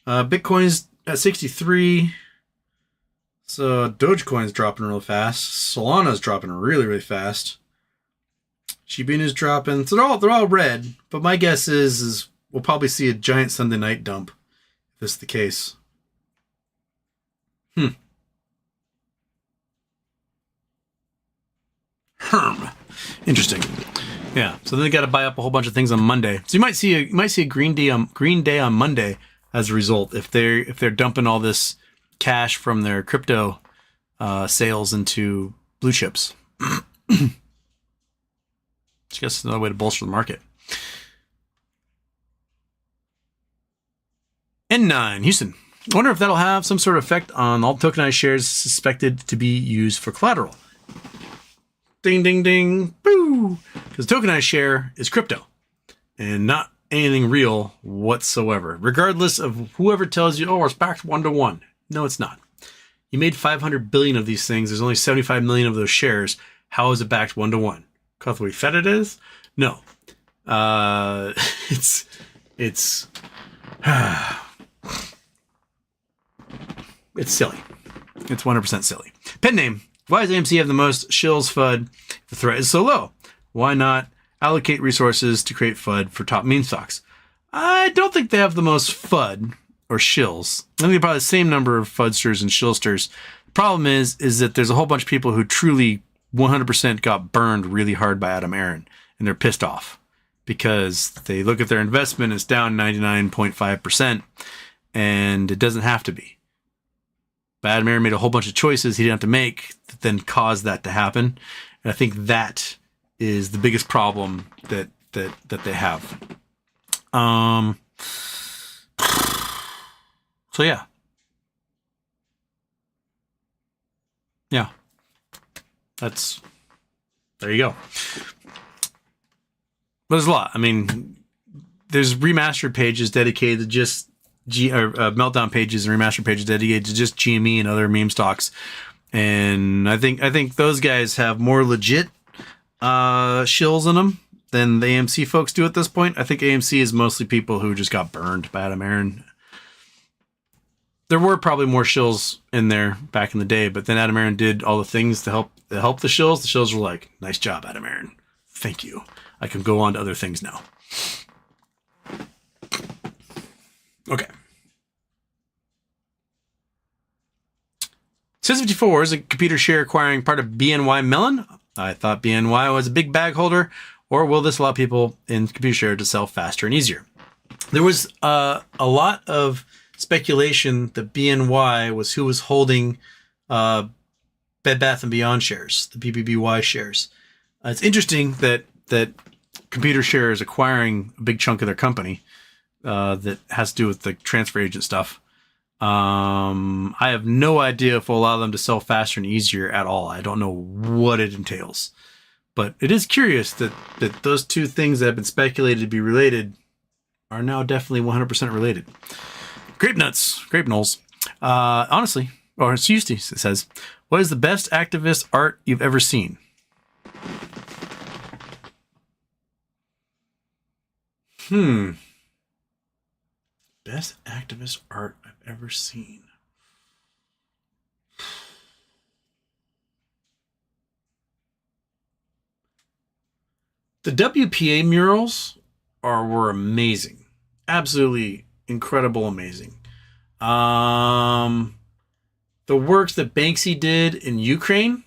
Bitcoin's at 63. So Dogecoin's dropping real fast. Solana's dropping really, really fast. Shiba Inu's dropping. So they're all red. But my guess is we'll probably see a giant Sunday night dump if this is the case. Interesting. Yeah. So then they got to buy up a whole bunch of things on Monday. So you might see a green day on Monday as a result if they're dumping all this cash from their crypto sales into blue chips. I guess it's another way to bolster the market. N9 Houston. I wonder if that'll have some sort of effect on all tokenized shares suspected to be used for collateral. Ding, ding, ding, boo! Because tokenized share is crypto and not anything real whatsoever. Regardless of whoever tells you, oh, it's backed 1-to-1. No, it's not. You made 500 billion of these things. There's only 75 million of those shares. How is it backed 1-to-1? Because we said it is? No. It's it's silly. It's 100% silly. Pen name. Why does AMC have the most shills FUD if the threat is so low? Why not allocate resources to create FUD for top meme stocks? I don't think they have the most FUD or shills. I think they probably the same number of FUDsters and shillsters. The problem is that there's a whole bunch of people who truly 100% got burned really hard by Adam Aaron, and they're pissed off because they look at their investment, it's down 99.5%, and it doesn't have to be. But Adam Aaron made a whole bunch of choices he didn't have to make that then caused that to happen. And I think that is the biggest problem that they have. So yeah. Yeah. There you go. But there's a lot. I mean, there's remastered pages dedicated to just meltdown pages and remastered pages dedicated to just GME and other meme stocks. And I think those guys have more legit shills in them than the AMC folks do at this point. I think AMC is mostly people who just got burned by Adam Aaron. There were probably more shills in there back in the day, but then Adam Aaron did all the things to help the shills. The shills were like, nice job, Adam Aaron. Thank you. I can go on to other things now. Okay. Says54 is a computer share acquiring part of BNY Mellon. I thought BNY was a big bag holder, or will this allow people in computer share to sell faster and easier? There was a lot of speculation that BNY was who was holding Bed Bath & Beyond shares, the BBBY shares. It's interesting that computer share is acquiring a big chunk of their company that has to do with the transfer agent stuff. I have no idea if we'll allow them to sell faster and easier at all. I don't know what it entails. But it is curious that those two things that have been speculated to be related are now definitely 100% related. Grape Knolls. Honestly, or it's used to, it says, what is the best activist art you've ever seen? Best activist art I've ever seen. The WPA murals were amazing. Absolutely incredible, amazing. The works that Banksy did in Ukraine,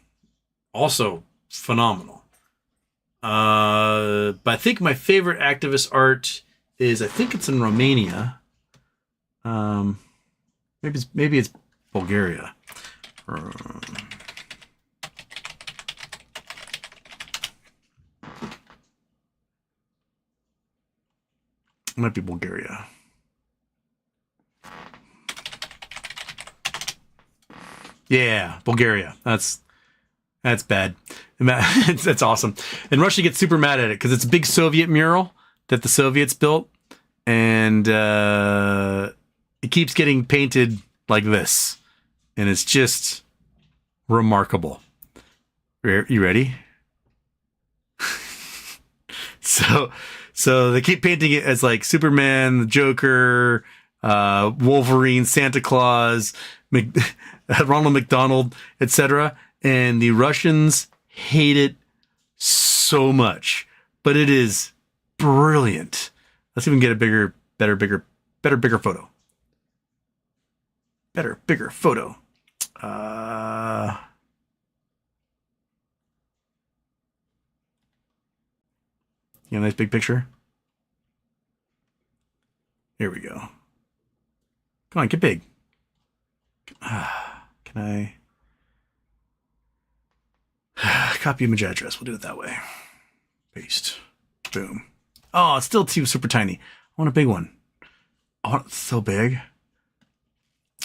also phenomenal. But I think my favorite activist art is, I think it's in Romania. Maybe it's Bulgaria. It might be Bulgaria. Yeah, Bulgaria. That's bad. That's awesome. And Russia gets super mad at it because it's a big Soviet mural that the Soviets built, and it keeps getting painted like this, and it's just remarkable. You ready? So they keep painting it as like Superman, the Joker, Wolverine, Santa Claus, Ronald McDonald, etc. And the Russians hate it so much, but it is brilliant. Let's even get a bigger photo. Bigger photo. You know, nice big picture. Here we go. Come on, get big. Can I copy image address? We'll do it that way. Paste. Boom. Oh, it's still too super tiny. I want a big one. I want it so big.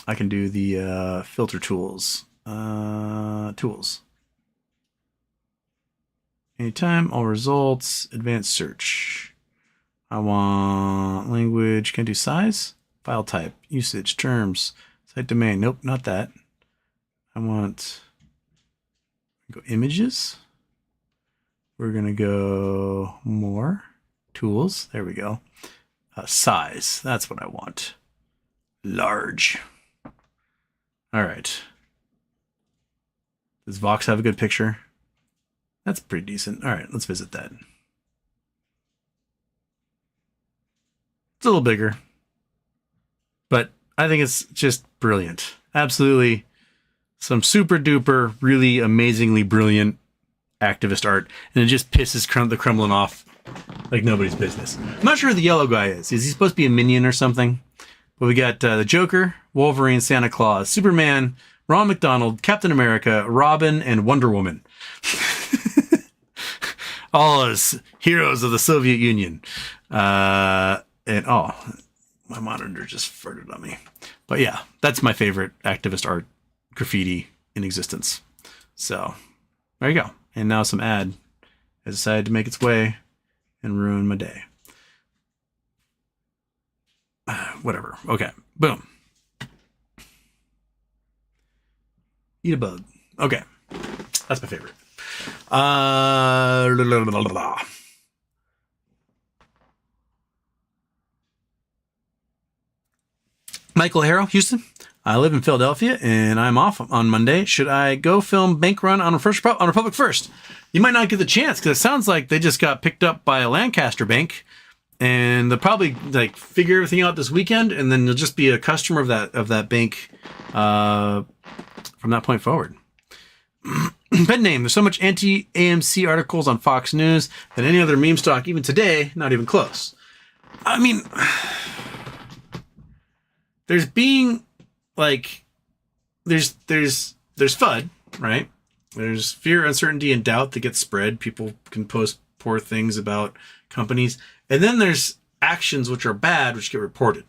I can do the filter tools. Tools. Anytime, all results, advanced search. I want language. Can I do size? File type, usage, terms, site domain. Nope, not that. I want go images. We're going to go more tools. There we go. Size. That's what I want. Large. All right. Does Vox have a good picture? That's pretty decent. All right, let's visit that. It's a little bigger, but I think it's just brilliant. Absolutely some super duper, really amazingly brilliant activist art. And it just pisses the Kremlin off like nobody's business. I'm not sure who the yellow guy is. Is he supposed to be a minion or something? But we got the Joker, Wolverine, Santa Claus, Superman, Ron McDonald, Captain America, Robin, and Wonder Woman. All as heroes of the Soviet Union. And oh, my monitor just farted on me. But yeah, that's my favorite activist art graffiti in existence. So there you go. And now some ad has decided to make its way and ruin my day. Whatever. Okay. Boom. Eat a bug. Okay. That's my favorite. Michael Harrow, Houston. I live in Philadelphia and I'm off on Monday. Should I go film Bank Run on Republic First? You might not get the chance because it sounds like they just got picked up by a Lancaster bank, and they'll probably like figure everything out this weekend, and then you'll just be a customer of that bank from that point forward. Pen name. There's so much anti-AMC articles on Fox News than any other meme stock, even today, not even close. I mean, there's being like, there's FUD, right? There's fear, uncertainty, and doubt that gets spread. People can post poor things about companies. And then there's actions which are bad, which get reported.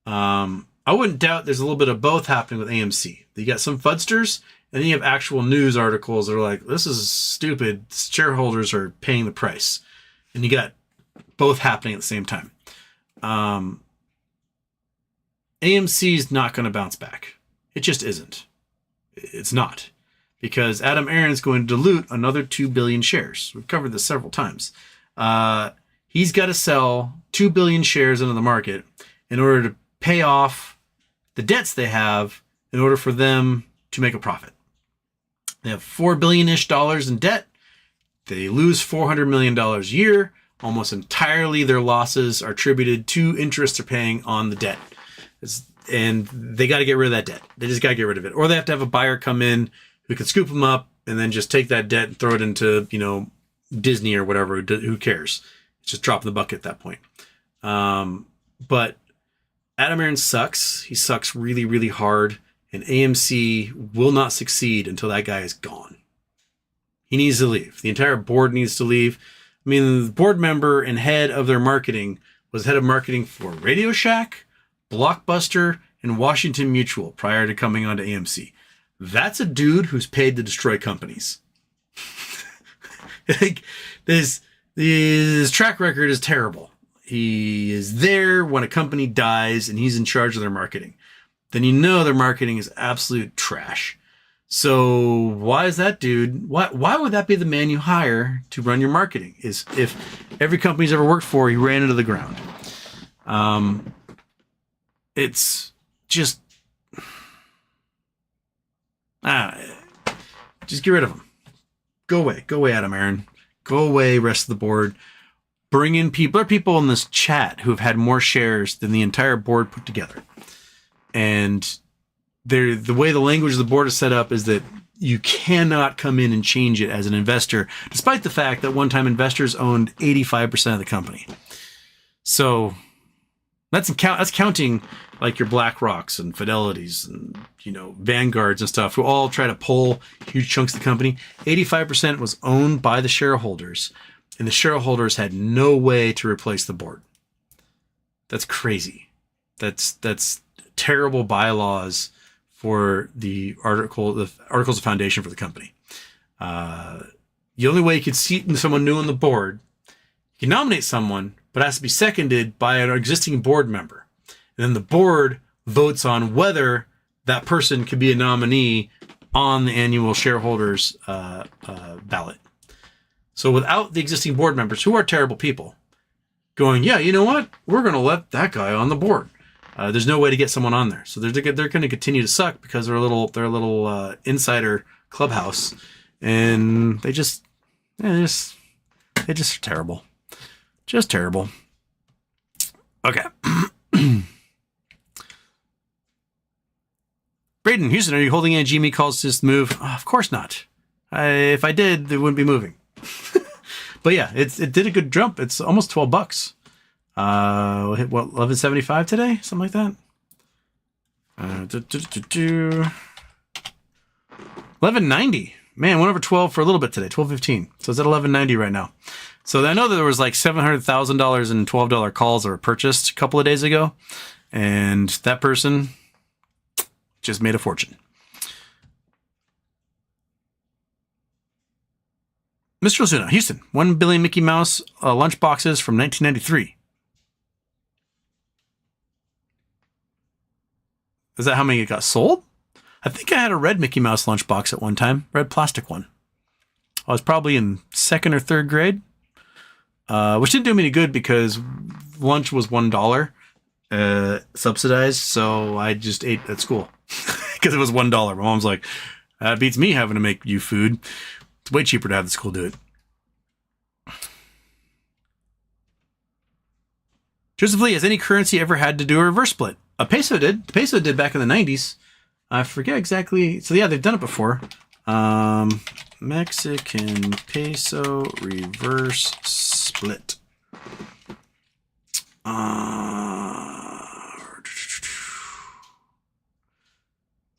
I wouldn't doubt there's a little bit of both happening with AMC. You got some FUDsters, and then you have actual news articles that are like, this is stupid. Shareholders are paying the price. And you got both happening at the same time. AMC is not going to bounce back. It just isn't. It's not. Because Adam Aron's going to dilute another 2 billion shares. We've covered this several times. He's got to sell 2 billion shares into the market in order to pay off the debts they have in order for them to make a profit. They have $4 billion-ish in debt. They lose $400 million a year. Almost entirely their losses are attributed to interest they're paying on the debt. And they got to get rid of that debt. They just got to get rid of it. Or they have to have a buyer come in who can scoop them up and then just take that debt and throw it into, Disney or whatever. Who cares? It's just drop in the bucket at that point. But Adam Aron sucks. He sucks really, really hard. And AMC will not succeed until that guy is gone. He needs to leave. The entire board needs to leave. I mean, the board member and head of their marketing was head of marketing for Radio Shack, Blockbuster, and Washington Mutual prior to coming on to AMC. That's a dude who's paid to destroy companies. Like, his track record is terrible. He is there when a company dies and he's in charge of their marketing. Then their marketing is absolute trash. So why is that dude? Why would that be the man you hire to run your marketing? Is if every company's ever worked for, he ran into the ground. It's just, just get rid of him. Go away, Adam Aron. Go away, rest of the board. Bring in people. There are people in this chat who have had more shares than the entire board put together. And the way the language of the board is set up is that you cannot come in and change it as an investor, despite the fact that one time investors owned 85% of the company. So that's counting like your BlackRocks and Fidelities and, Vanguards and stuff who all try to pull huge chunks of the company. 85% was owned by the shareholders, and the shareholders had no way to replace the board. That's crazy. That's terrible bylaws for the articles of foundation for the company. The only way you could seat someone new on the board, you can nominate someone, but it has to be seconded by an existing board member. And then the board votes on whether that person could be a nominee on the annual shareholders ballot. So without the existing board members, who are terrible people, going, yeah, you know what? We're going to let that guy on the board. There's no way to get someone on there. So they're going to continue to suck because they're a little insider clubhouse, and they just are terrible. Just terrible. Okay. Braden, Houston, are you holding any GME calls to this move? Of course not. If I did, they wouldn't be moving. But yeah, it did a good jump. It's almost $12. We'll hit what, 11.75 today? Something like that. 11.90. Man, went over 12 for a little bit today. 12.15. So it's at 11.90 right now. So I know that there was like $700,000 in $12 calls that were purchased a couple of days ago, and that person just made a fortune. Mr. Osuna, Houston, 1 billion Mickey Mouse lunch boxes from 1993. Is that how many it got sold? I think I had a red Mickey Mouse lunchbox at one time, red plastic one. I was probably in 2nd or 3rd grade, which didn't do me any good because lunch was $1 subsidized, so I just ate at school because it was $1. My mom's like, that beats me having to make you food. It's way cheaper to have the school do it. Joseph Lee, has any currency ever had to do a reverse split? A peso did. The peso did back in the 90s. I forget exactly. So yeah, they've done it before. Mexican peso reverse split.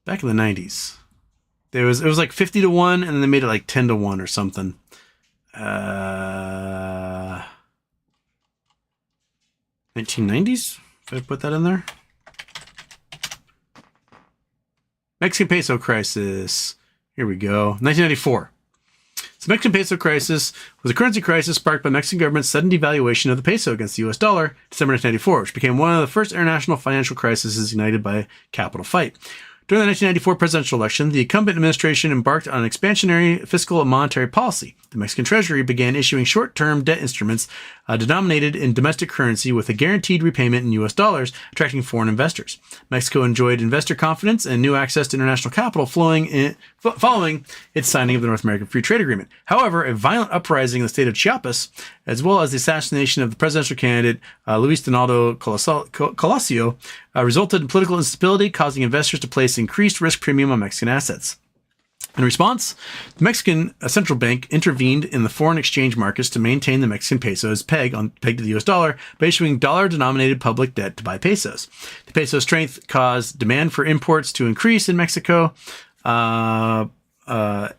Back in the 90s. It was like 50 to 1, and then they made it like 10 to 1 or something. 1990s? If I put that in there. Mexican peso crisis. Here we go. 1994. So Mexican peso crisis was a currency crisis sparked by Mexican government's sudden devaluation of the peso against the US dollar, December 1994, which became one of the first international financial crises ignited by a capital fight. During the 1994 presidential election, the incumbent administration embarked on an expansionary fiscal and monetary policy. The Mexican Treasury began issuing short-term debt instruments denominated in domestic currency with a guaranteed repayment in U.S. dollars, attracting foreign investors. Mexico enjoyed investor confidence and new access to international capital following its signing of the North American Free Trade Agreement. However, a violent uprising in the state of Chiapas, as well as the assassination of the presidential candidate Luis Donaldo Colosio, resulted in political instability, causing investors to place increased risk premium on Mexican assets. In response, the Mexican Central Bank intervened in the foreign exchange markets to maintain the Mexican peso's peg to the US dollar by issuing dollar-denominated public debt to buy pesos. The peso's strength caused demand for imports to increase in Mexico,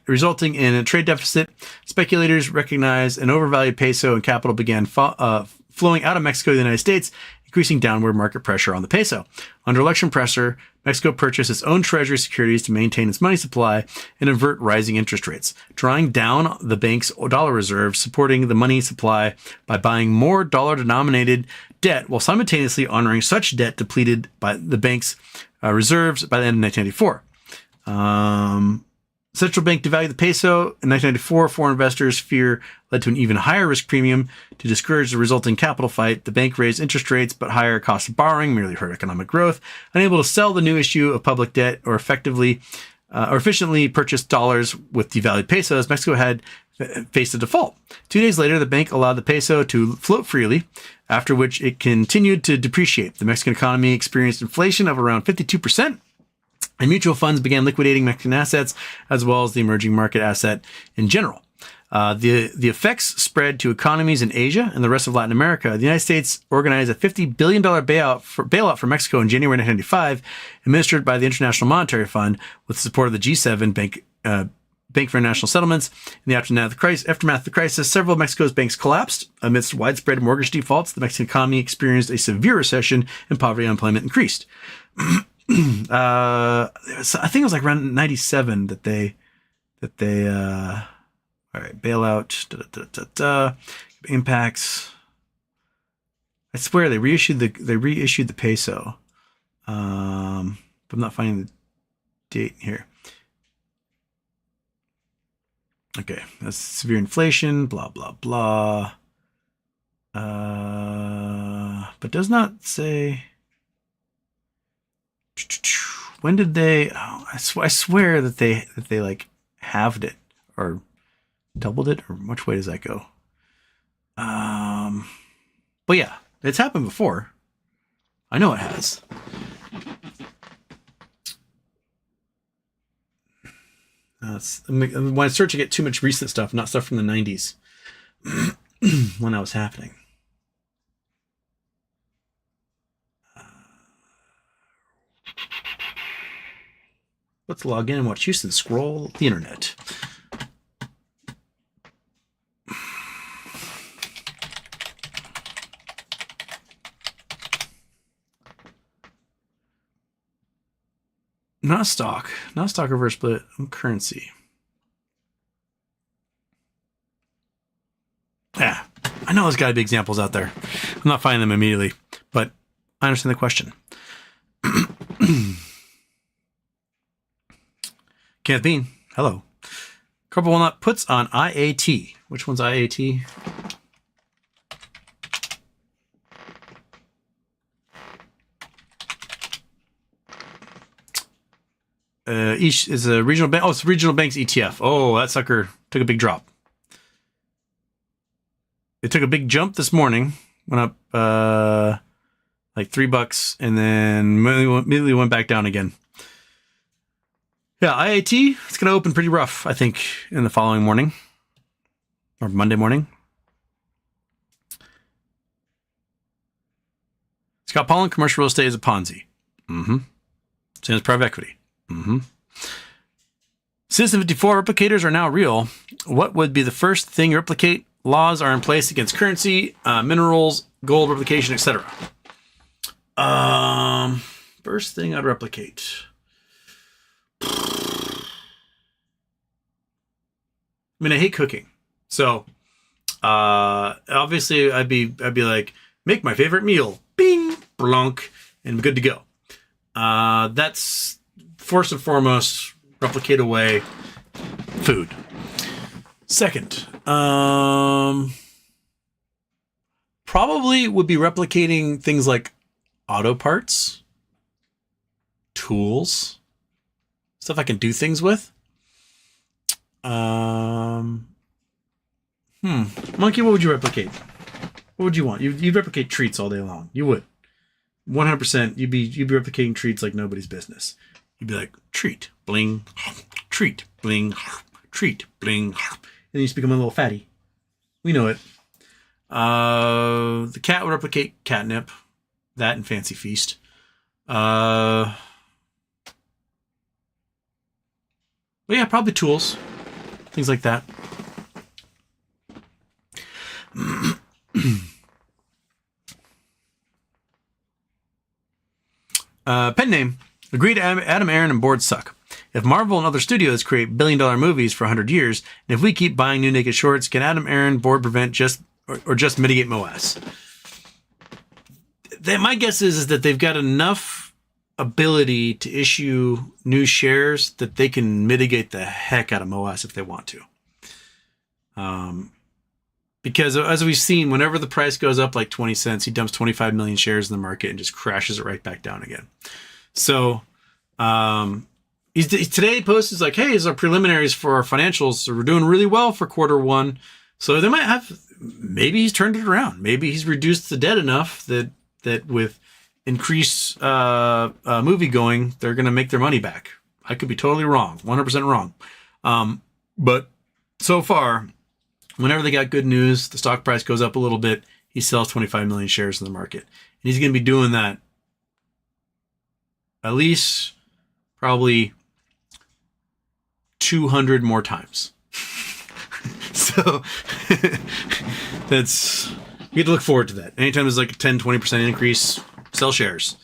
resulting in a trade deficit. Speculators recognized an overvalued peso and capital began flowing out of Mexico to the United States, increasing downward market pressure on the peso. Under election pressure, Mexico purchased its own treasury securities to maintain its money supply and avert rising interest rates, drawing down the bank's dollar reserves, supporting the money supply by buying more dollar-denominated debt while simultaneously honoring such debt depleted by the bank's reserves by the end of 1994. Central bank devalued the peso in 1994. Foreign investors' fear led to an even higher risk premium. To discourage the resulting capital fight, the bank raised interest rates, but higher costs of borrowing merely hurt economic growth. Unable to sell the new issue of public debt or efficiently purchase dollars with devalued pesos, Mexico had faced a default. 2 days later, the bank allowed the peso to float freely, after which it continued to depreciate. The Mexican economy experienced inflation of around 52%. And mutual funds began liquidating Mexican assets as well as the emerging market asset in general. The effects spread to economies in Asia and the rest of Latin America. The United States organized a $50 billion bailout for Mexico in January 1995, administered by the International Monetary Fund with the support of the G7 Bank for International Settlements. In the aftermath of the crisis, several of Mexico's banks collapsed. Amidst widespread mortgage defaults, the Mexican economy experienced a severe recession and poverty and unemployment increased. I think it was like around 97 that they all right, bailout, impacts. I swear they reissued the peso. But I'm not finding the date here. Okay, that's severe inflation, blah, blah, blah. But does not say... When did they... Oh, I swear that they like halved it or doubled it, or which way does that go? But yeah, it's happened before. I know it has. When I start to get too much recent stuff, not stuff from the 90s, when that was happening. Let's log in and watch Houston scroll the internet. Not stock reverse split, currency. Yeah, I know there's got to be examples out there. I'm not finding them immediately, but I understand the question. Kenneth Bean, hello. Corporate Walnut puts on IAT. Which one's IAT? Each is a regional bank. Oh, it's regional banks ETF. Oh, that sucker took a big drop. It took a big jump this morning. Went up like $3, and then immediately went back down again. Yeah, IAT, it's going to open pretty rough, I think, in the following morning. Or Monday morning. Scott Pollan, commercial real estate is a Ponzi. Mm-hmm. Same as private equity. Mm-hmm. Citizen 54 replicators are now real. What would be the first thing you replicate? Laws are in place against currency, minerals, gold replication, etc. First thing I'd replicate. I mean, I hate cooking, so obviously I'd be like, make my favorite meal, bing, blunk, and good to go. That's first and foremost, replicate away food. Second, probably would be replicating things like auto parts, tools, stuff I can do things with. Monkey, what would you replicate? What would you want? You'd replicate treats all day long. You would. 100%. You'd be replicating treats like nobody's business. You'd be like, treat, bling, treat, bling, treat, bling. And you just become a little fatty. We know it. The cat would replicate catnip. That and Fancy Feast. But yeah, probably tools. Things like that. Pen name. Agreed, Adam Aaron and board suck. If Marvel and other studios create billion-dollar movies for 100 years, and if we keep buying new naked shorts, can Adam Aaron board prevent just mitigate MOAS? My guess is that they've got enough ability to issue new shares that they can mitigate the heck out of MOAS if they want to. Because as we've seen, whenever the price goes up like 20 cents, he dumps 25 million shares in the market and just crashes it right back down again. So today post is like, hey, these are preliminaries for our financials. So we're doing really well for Q1. So they might have, maybe he's turned it around. Maybe he's reduced the debt enough that with increased movie going, they're going to make their money back. I could be totally wrong, 100% wrong. But so far, whenever they got good news, the stock price goes up a little bit, he sells 25 million shares in the market. And he's going to be doing that at least probably 200 more times. So that's, you get to look forward to that. Anytime there's like a 10, 20% increase, sell shares,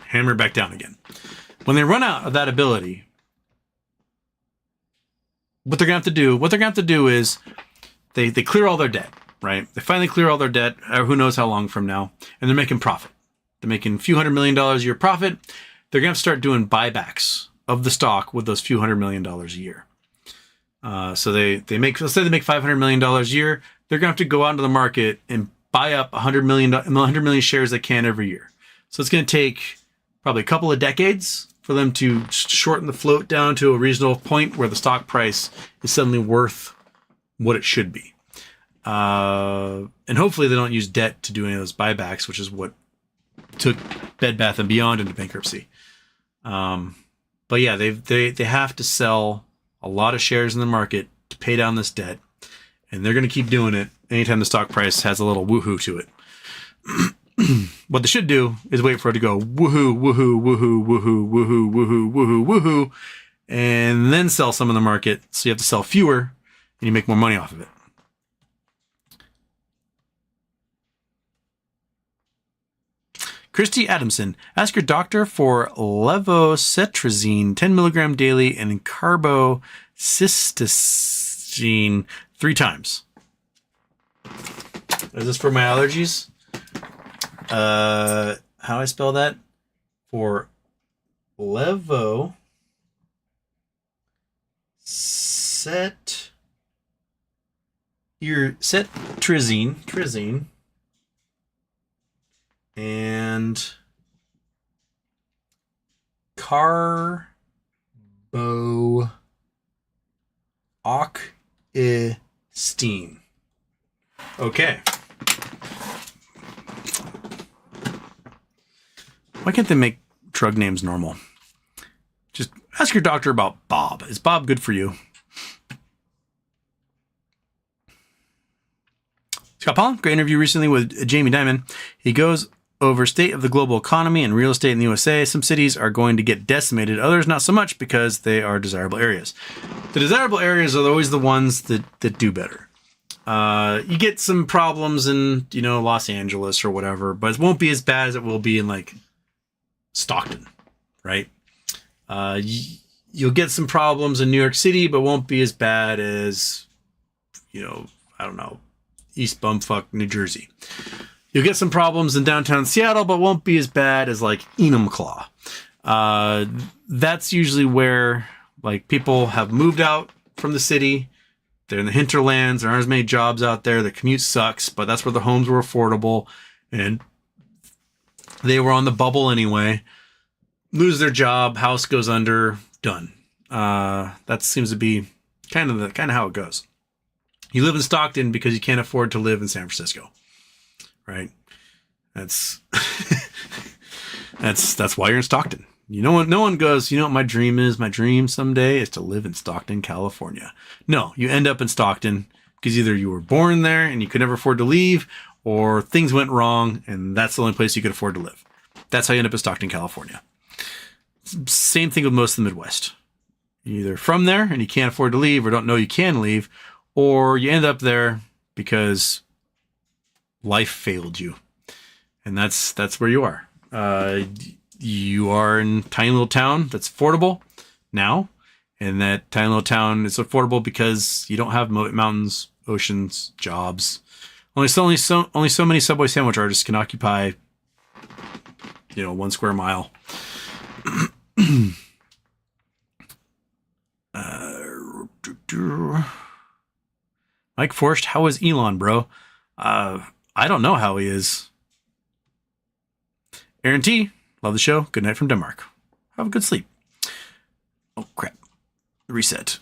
hammer it back down again. When they run out of that ability, what they're going to have to do is they clear all their debt, right? They finally clear all their debt, who knows how long from now, and they're making profit. They're making a few $100 million a year profit. They're going to have to start doing buybacks of the stock with those few $100 million a year. So let's say they make $500 million a year. They're going to have to go out into the market and buy up 100 million shares they can every year. So it's going to take probably a couple of decades for them to shorten the float down to a reasonable point where the stock price is suddenly worth what it should be. And hopefully they don't use debt to do any of those buybacks, which is what took Bed Bath & Beyond into bankruptcy. But yeah, they have to sell a lot of shares in the market to pay down this debt. And they're going to keep doing it anytime the stock price has a little woohoo to it. What they should do is wait for it to go woohoo, woohoo, woohoo, woohoo, woohoo, woohoo, woohoo, woohoo, and then sell some in the market. So you have to sell fewer and you make more money off of it. Christy Adamson, ask your doctor for levocetrizine 10 milligram daily and carbocystine 3 times. Is this for my allergies? How do I spell that? For trizine and carbocystine. Okay. Why can't they make drug names normal? Just ask your doctor about Bob. Is Bob good for you? Scott Pollan, great interview recently with Jamie Dimon. He goes over state of the global economy and real estate in the USA. Some cities are going to get decimated, others not so much because they are desirable areas. The desirable areas are always the ones that do better. You get some problems in, Los Angeles or whatever, but it won't be as bad as it will be in like Stockton, right? You'll get some problems in New York City, but won't be as bad as, I don't know, East Bumfuck, New Jersey. You'll get some problems in downtown Seattle, but won't be as bad as like Enumclaw. That's usually where like people have moved out from the city. They're in the hinterlands. There aren't as many jobs out there. The commute sucks, but that's where the homes were affordable. And they were on the bubble anyway. Lose their job, house goes under, done. That seems to be kind of how it goes. You live in Stockton because you can't afford to live in San Francisco, right? That's that's why you're in Stockton. No one goes, what my dream is? My dream someday is to live in Stockton, California. No, you end up in Stockton because either you were born there and you could never afford to leave, or things went wrong and that's the only place you could afford to live. That's how you end up in Stockton, California. Same thing with most of the Midwest. You're either from there and you can't afford to leave or don't know you can leave, or you end up there because life failed you. And that's where you are. You are in a tiny little town that's affordable now. And that tiny little town is affordable because you don't have mountains, oceans, jobs. Only so many Subway sandwich artists can occupy, 1 square mile. Mike Forst, how is Elon, bro? I don't know how he is. Aaron T, love the show. Good night from Denmark. Have a good sleep. Oh, crap. The reset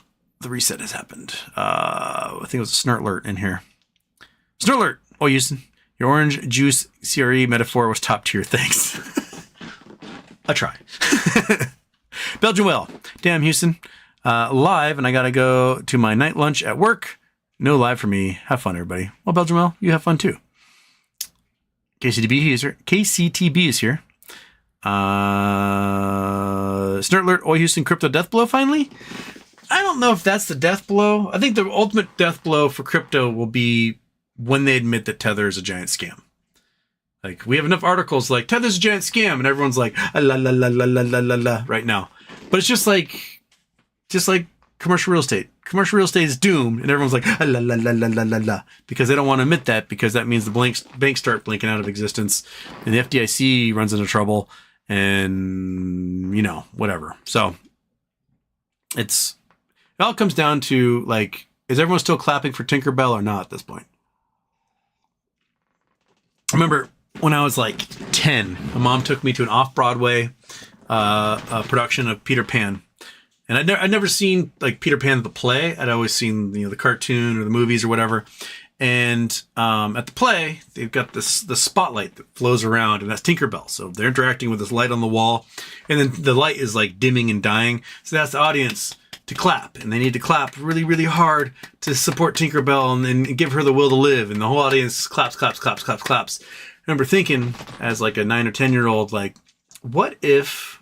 has happened. I think it was a snort alert in here. Snort alert! Oh, Houston, your orange juice CRE metaphor was top tier. Thanks. I try. Belgian Whale. Damn, Houston. Live, and I gotta go to my night lunch at work. No live for me. Have fun, everybody. Well, Belgian Whale, you have fun too. KCTB is here. KCTB is here. Snort alert. Oi, Houston, crypto death blow finally? I don't know if that's the death blow. I think the ultimate death blow for crypto will be when they admit that Tether is a giant scam. Like, we have enough articles like Tether's a giant scam, and everyone's like, la la la la la la la la right now. But it's just like commercial real estate. Commercial real estate is doomed, and everyone's like, la la la la la la la, because they don't want to admit that, because that means the banks start blinking out of existence, and the FDIC runs into trouble, and whatever. So it's It all comes down to, like, is everyone still clapping for Tinkerbell or not at this point? I remember when I was like 10, my mom took me to an off-Broadway production of Peter Pan. And I'd never seen like Peter Pan the play. I'd always seen, the cartoon or the movies or whatever. And at the play, they've got the spotlight that flows around, and that's Tinkerbell. So they're interacting with this light on the wall, and then the light is like dimming and dying. So that's the audience to clap, and they need to clap really, really hard to support Tinkerbell and give her the will to live. And the whole audience claps, claps, claps, claps, claps. I remember thinking as like a 9 or 10-year-old, like, what if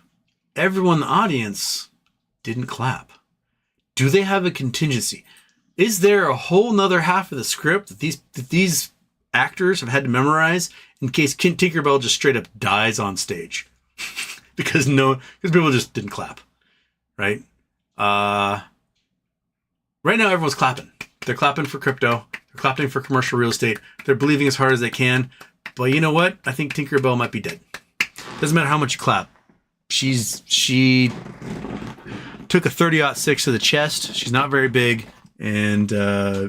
everyone in the audience didn't clap? Do they have a contingency? Is there a whole nother half of the script that these actors have had to memorize in case Tinkerbell just straight up dies on stage? because people just didn't clap, right? Right now everyone's clapping. They're clapping for crypto. They're clapping for commercial real estate. They're believing as hard as they can. But you know what? I think Tinkerbell might be dead. Doesn't matter how much you clap. She took a 30-06 to the chest. She's not very big. And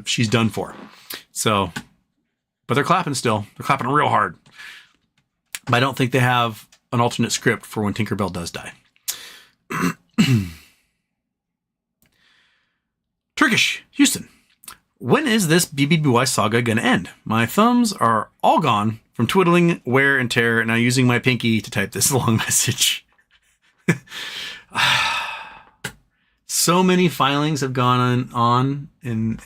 she's done for. So, but they're clapping still. They're clapping real hard. But I don't think they have an alternate script for when Tinkerbell does die. Turkish, Houston. When is this BBBY saga going to end? My thumbs are all gone from twiddling, wear, and tear, and now using my pinky to type this long message. So many filings have gone on in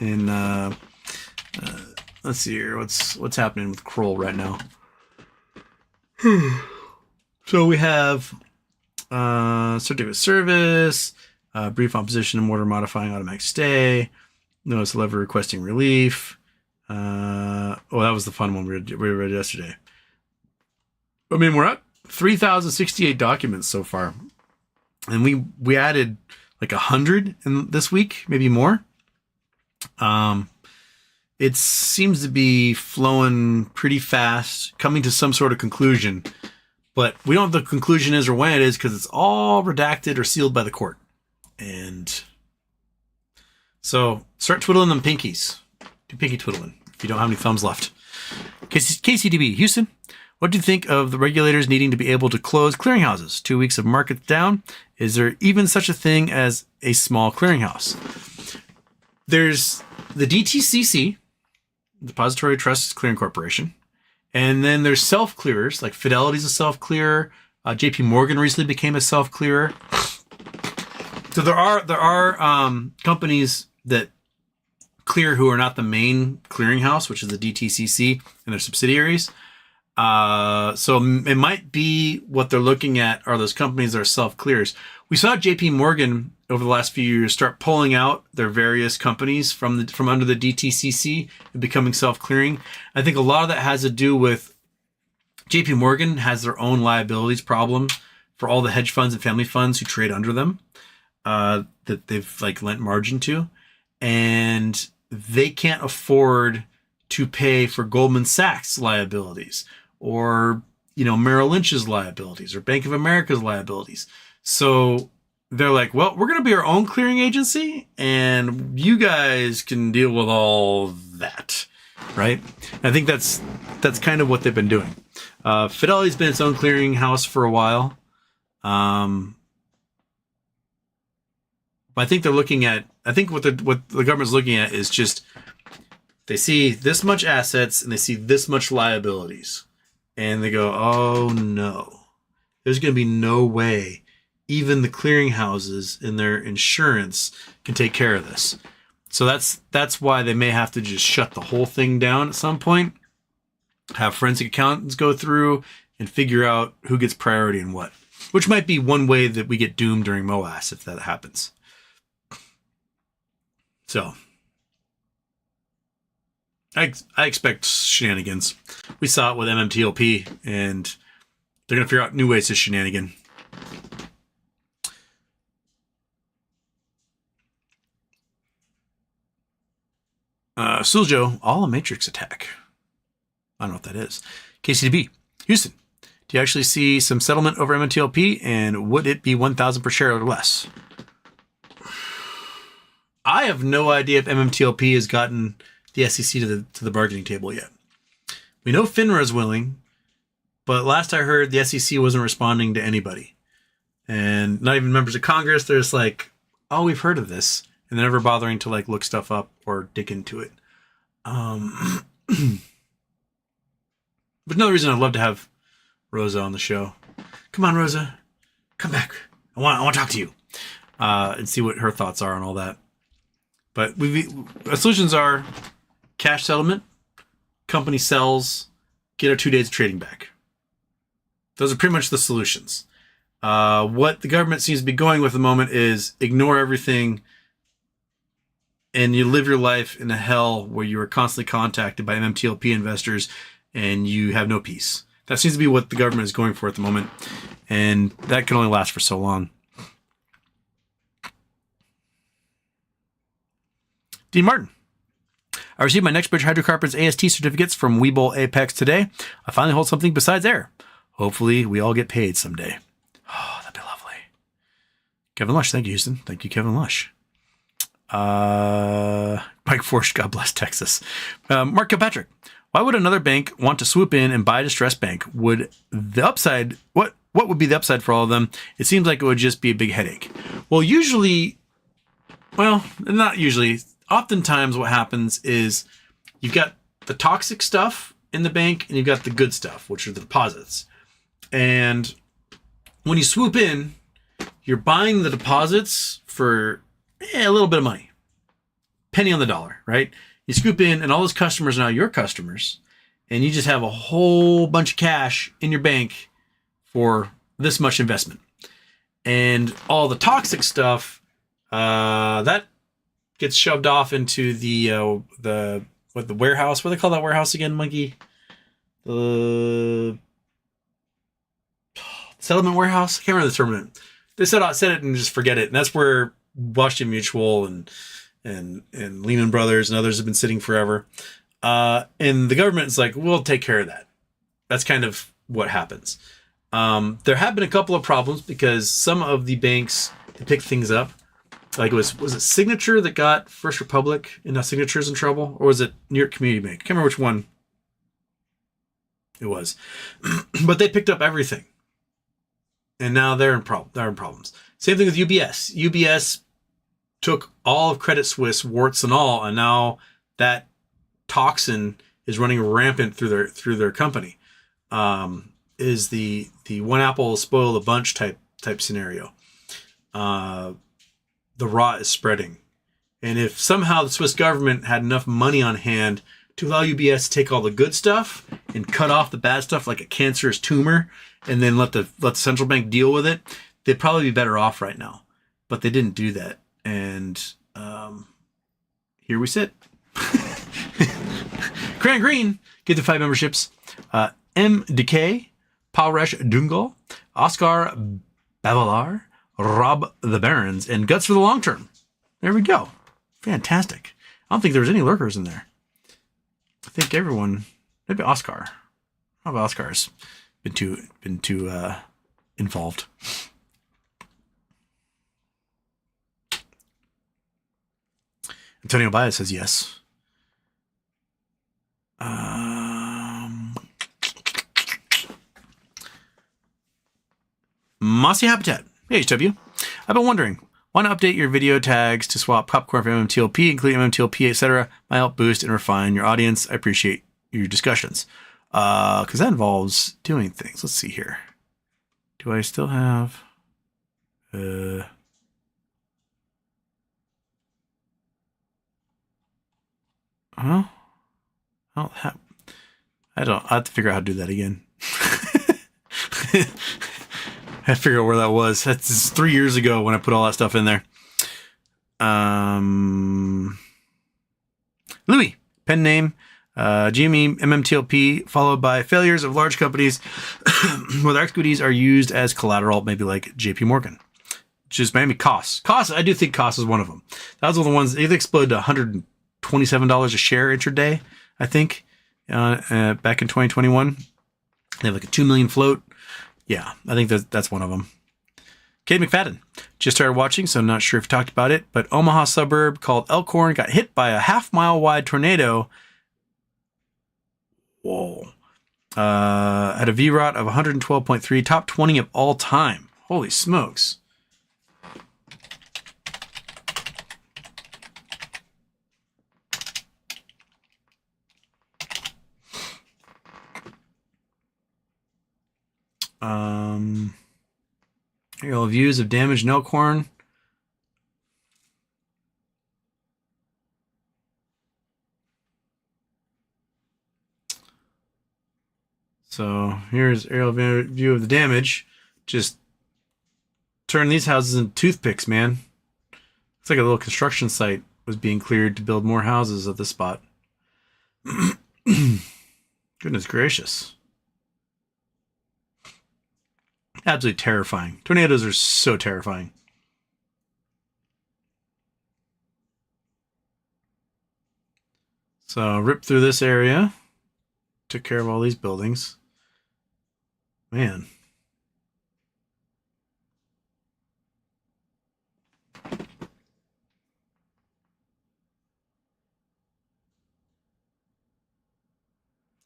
let's see here. What's happening with Kroll right now? So we have certificate of service, brief opposition and order modifying automatic stay, notice of lever requesting relief. That was the fun one we read yesterday. I mean, we're at 3,068 documents so far, and we added like 100 in this week, maybe more. It seems to be flowing pretty fast, coming to some sort of conclusion, but we don't know what the conclusion is or when it is because it's all redacted or sealed by the court. And so start twiddling them pinkies. Do pinky twiddling if you don't have any thumbs left. KCDB, Houston. What do you think of the regulators needing to be able to close clearinghouses? 2 weeks of markets down. Is there even such a thing as a small clearinghouse? There's the DTCC, Depository Trust Clearing Corporation, and then there's self-clearers, like Fidelity's a self-clearer. JP Morgan recently became a self-clearer. So there are companies that clear who are not the main clearinghouse, which is the DTCC and their subsidiaries. So it might be what they're looking at are those companies that are self-clears. We saw JP Morgan over the last few years start pulling out their various companies from under the DTCC and becoming self-clearing. I think a lot of that has to do with JP Morgan has their own liabilities problem for all the hedge funds and family funds who trade under them, that they've like lent margin to, and they can't afford to pay for Goldman Sachs liabilities or, Merrill Lynch's liabilities or Bank of America's liabilities. So they're like, well, we're going to be our own clearing agency and you guys can deal with all that. Right. And I think that's kind of what they've been doing. Fidelity's been its own clearing house for a while. But I think what the government's looking at is just, they see this much assets and they see this much liabilities and they go, oh no, there's going to be no way even the clearinghouses in their insurance can take care of this. So that's why they may have to just shut the whole thing down at some point, have forensic accountants go through and figure out who gets priority and what, which might be one way that we get doomed during MOAS if that happens. So I expect shenanigans. We saw it with MMTLP, and they're going to figure out new ways to shenanigan. Suljo, all a matrix attack. I don't know what that is. KCDB, Houston. Do you actually see some settlement over MMTLP, and would it be 1,000 per share or less? I have no idea if MMTLP has gotten the SEC to the bargaining table yet. We know FINRA is willing, but last I heard, the SEC wasn't responding to anybody. And not even members of Congress. They're just like, oh, we've heard of this. And they're never bothering to like look stuff up or dig into it. But another reason I'd love to have Rosa on the show. Come on, Rosa. Come back. I want to talk to you. And see what her thoughts are on all that. But our solutions are cash settlement, company sells, get our 2 days of trading back. Those are pretty much the solutions. What the government seems to be going with at the moment is ignore everything and you live your life in a hell where you are constantly contacted by MMTLP investors and you have no peace. That seems to be what the government is going for at the moment. And that can only last for so long. Dean Martin. I received my NextBridge Hydrocarbons AST certificates from Webull Apex today. I finally hold something besides air. Hopefully we all get paid someday. Oh, that'd be lovely. Kevin Lush. Thank you, Houston. Thank you, Kevin Lush. Mike Forsch, God bless Texas. Mark Kilpatrick. Why would another bank want to swoop in and buy a distressed bank? Would the upside, what would be the upside for all of them? It seems like it would just be a big headache. Well, not usually. Oftentimes what happens is you've got the toxic stuff in the bank and you've got the good stuff, which are the deposits. And when you swoop in, you're buying the deposits for a little bit of money. Penny on the dollar, right? You scoop in and all those customers are now your customers. And you just have a whole bunch of cash in your bank for this much investment. And all the toxic stuff, that gets shoved off into the warehouse. What do they call that warehouse again, Monkey? The settlement warehouse? I can't remember the term. They said it and just forget it. And that's where Washington Mutual and Lehman Brothers and others have been sitting forever. And the government is like, we'll take care of that. That's kind of what happens. There have been a couple of problems because some of the banks to pick things up, like was it Signature that got First Republic and now Signature's in trouble? Or was it New York Community Bank? I can't remember which one it was. But they picked up everything. And now they're in problems. Same thing with UBS. UBS took all of Credit Suisse, warts and all, and now that toxin is running rampant through their company. Is the one apple spoil the bunch type scenario. The rot is spreading. And if somehow the Swiss government had enough money on hand to allow UBS to take all the good stuff and cut off the bad stuff like a cancerous tumor and then let the central bank deal with it, they'd probably be better off right now. But they didn't do that. And here we sit. Cran Green, get the 5 memberships. M. Decay, Pauresh Dungal, Oscar Bavalar, Rob the Barons, and Guts for the Long Term. There we go. Fantastic. I don't think there was any lurkers in there. I think everyone, maybe Oscar. How about Oscar's been too involved. Antonio Baez says yes. Mossy Habitat. Hey, HW. I've been wondering, want to update your video tags to swap popcorn for MMTLP, including MMTLP, etc. Might help boost and refine your audience. I appreciate your discussions. Because that involves doing things. Let's see here. Do I still have... Huh? I have to figure out how to do that again. I have to figure out where that was. That's 3 years ago when I put all that stuff in there. Louis, pen name, GME, MMTLP, followed by failures of large companies where their equities are used as collateral, maybe like JP Morgan. Just maybe costs. I do think costs is one of them. That was one of the ones, they exploded to $127 a share intraday, I think, back in 2021. They have like a 2 million float. Yeah, I think that's one of them. Kate McFadden just started watching, so I'm not sure if you talked about it, but Omaha suburb called Elkhorn got hit by a half-mile wide tornado. Whoa. At a VROT of 112.3, top 20 of all time. Holy smokes. Aerial views of damage in Elkhorn. So here's aerial view of the damage. Just turn these houses into toothpicks, man. It's like a little construction site was being cleared to build more houses at this spot. Goodness gracious. Absolutely terrifying. Tornadoes are so terrifying. So ripped through this area. Took care of all these buildings. Man.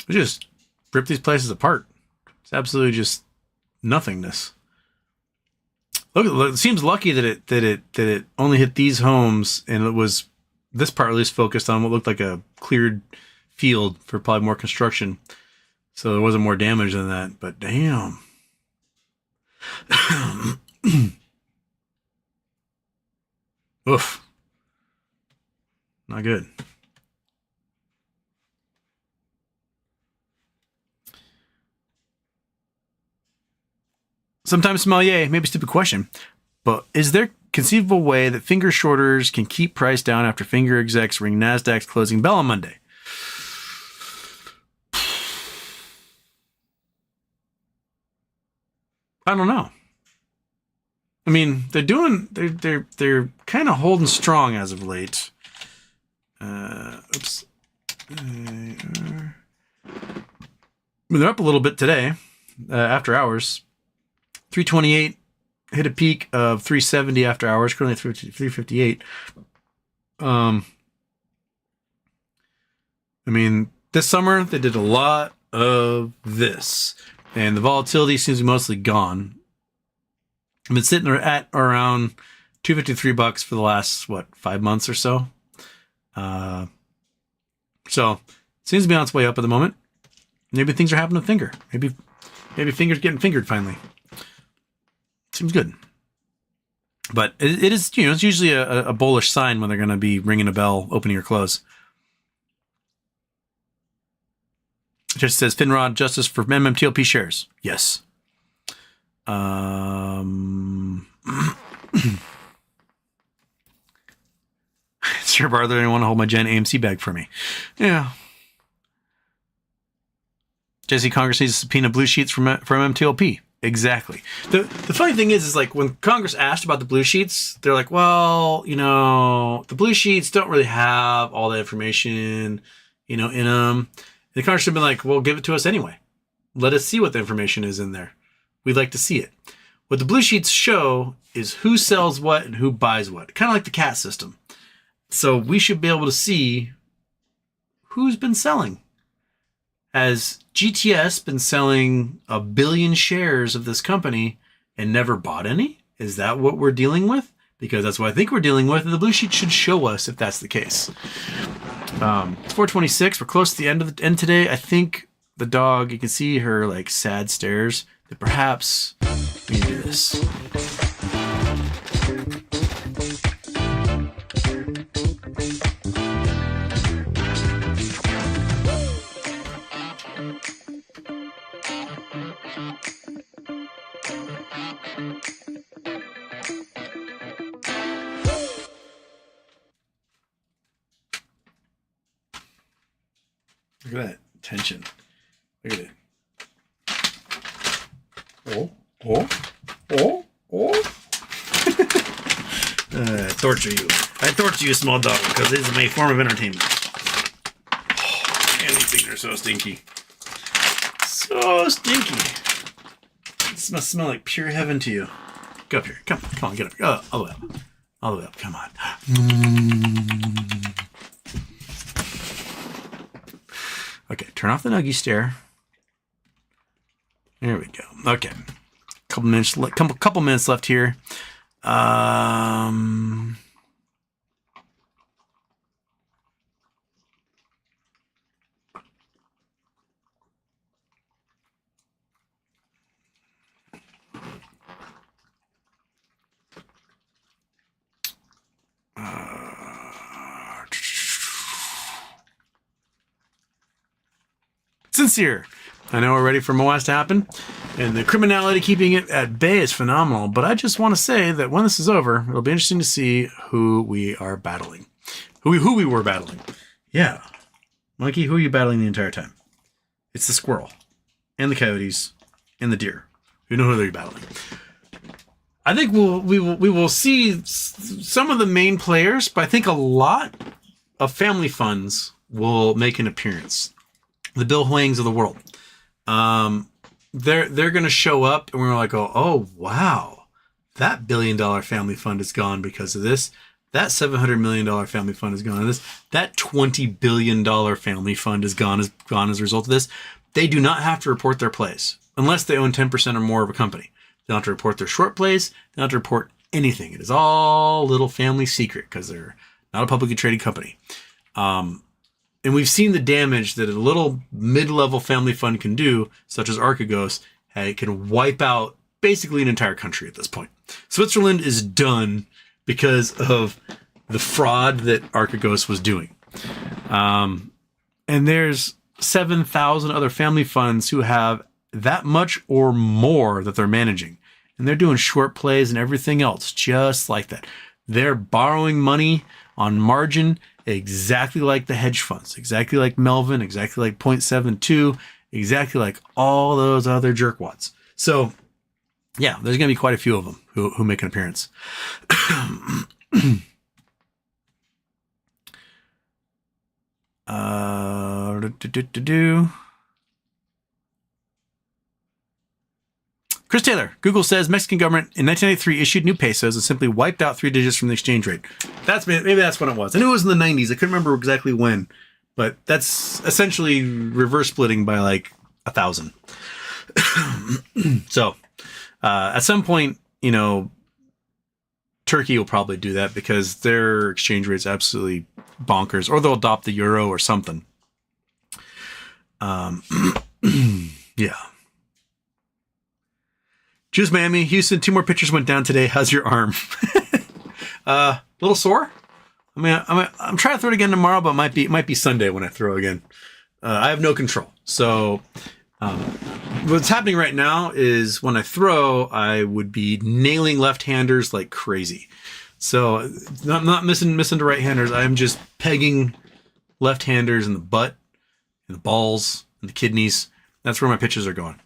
We just ripped these places apart. It's absolutely just nothingness. Look, it seems lucky that it only hit these homes, and it was this part at least focused on what looked like a cleared field for probably more construction. So there wasn't more damage than that, but damn. Oof. Not good. Sometimes sommelier, maybe a stupid question, but is there conceivable way that finger shorters can keep price down after finger execs ring NASDAQ's closing bell on Monday? I don't know. I mean, they're kind of holding strong as of late. Oops. They're up a little bit today, after hours. 328 hit a peak of 370 after hours, currently 358. I mean, this summer they did a lot of this, and the volatility seems to be mostly gone. I've been sitting at around $253 for the last 5 months or so. So it seems to be on its way up at the moment. Maybe things are happening to finger. Maybe finger's getting fingered finally. Seems good. But it is, it's usually a bullish sign when they're going to be ringing a bell, opening or close. It just says FINRA justice for MMTLP shares. Yes. Sure, Barther, I didn't want to hold my Gen AMC bag for me. Yeah. Jesse, Congress needs to subpoena blue sheets from MMTLP. Exactly. The funny thing is like when Congress asked about the blue sheets, they're like, well, the blue sheets don't really have all the information, in them. The Congress should have been like, well, give it to us anyway. Let us see what the information is in there. We'd like to see it. What the blue sheets show is who sells what and who buys what. Kind of like the CAT system. So we should be able to see who's been selling. Has GTS been selling 1 billion shares of this company and never bought any? Is that what we're dealing with? Because that's what I think we're dealing with, and the blue sheet should show us if that's the case. It's 4:26. We're close to the end today. I think the dog, you can see her sad stares. That perhaps we need to do this. Look at that tension. Look at it. Torture you. I torture you, small dog, because it is my form of entertainment. Man, these things are so stinky. So stinky. This must smell like pure heaven to you. Go up here. Come on, get up. All the way up. All the way up. Come on. Okay, turn off the Nuggie stare. There we go. Okay. Couple minutes left here. Sincere. I know we're ready for MOAS to happen, and the criminality keeping it at bay is phenomenal, but I just want to say that when this is over, it'll be interesting to see who we are battling. Who we were battling. Yeah. Monkey, who are you battling the entire time? It's the squirrel, and the coyotes, and the deer. You know who they're battling. I think we will see some of the main players, but I think a lot of family funds will make an appearance. The Bill Hwangs of the world. They're going to show up, and we're like, oh wow, that $1 billion family fund is gone because of this. That $700 million family fund is gone. This, that $20 billion family fund is gone as a result of this. They do not have to report their plays unless they own 10% or more of a company. They don't have to report their short plays. They don't have to report anything. It is all a little family secret because they're not a publicly traded company. And we've seen the damage that a little mid-level family fund can do, such as Archegos. It can wipe out basically an entire country at this point. Switzerland is done because of the fraud that Archegos was doing. And there's 7,000 other family funds who have that much or more that they're managing. And they're doing short plays and everything else just like that. They're borrowing money on margin exactly like the hedge funds, exactly like Melvin, exactly like 0.72, exactly like all those other jerkwads. So, yeah, there's going to be quite a few of them who make an appearance. Chris Taylor, Google says Mexican government in 1993 issued new pesos and simply wiped out 3 digits from the exchange rate. Maybe that's when it was. I knew it was in the 90s. I couldn't remember exactly when, but that's essentially reverse splitting by like 1,000. So at some point, Turkey will probably do that because their exchange rate's absolutely bonkers, or they'll adopt the euro or something. Yeah. Juice Miami, Houston, 2 more pitchers went down today. How's your arm? A little sore. I'm trying to throw it again tomorrow, but it might be Sunday when I throw again. I have no control. So what's happening right now is when I throw, I would be nailing left-handers like crazy. So I'm not missing to right-handers. I'm just pegging left-handers in the butt, in the balls, in the kidneys. That's where my pitches are going.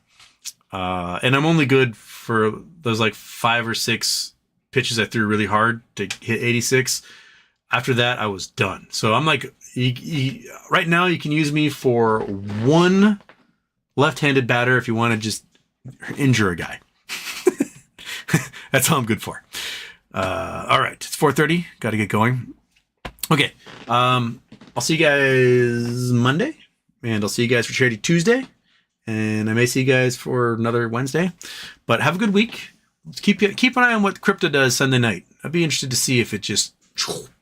And I'm only good for those like 5 or 6 pitches I threw really hard to hit 86. After that, I was done. So I'm like, right now you can use me for 1 left-handed batter if you want to just injure a guy. That's all I'm good for. All right, it's 4:30. Got to get going. Okay, I'll see you guys Monday, and I'll see you guys for Charity Tuesday. And I may see you guys for another Wednesday. But have a good week. Keep an eye on what crypto does Sunday night. I'd be interested to see if it just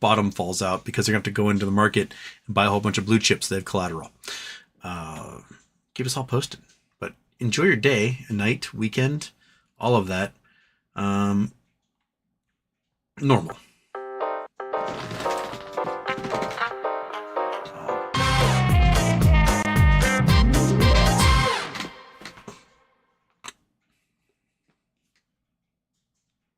bottom falls out because they're going to have to go into the market and buy a whole bunch of blue chips that have collateral. Keep us all posted. But enjoy your day, a night, weekend, all of that. Normal.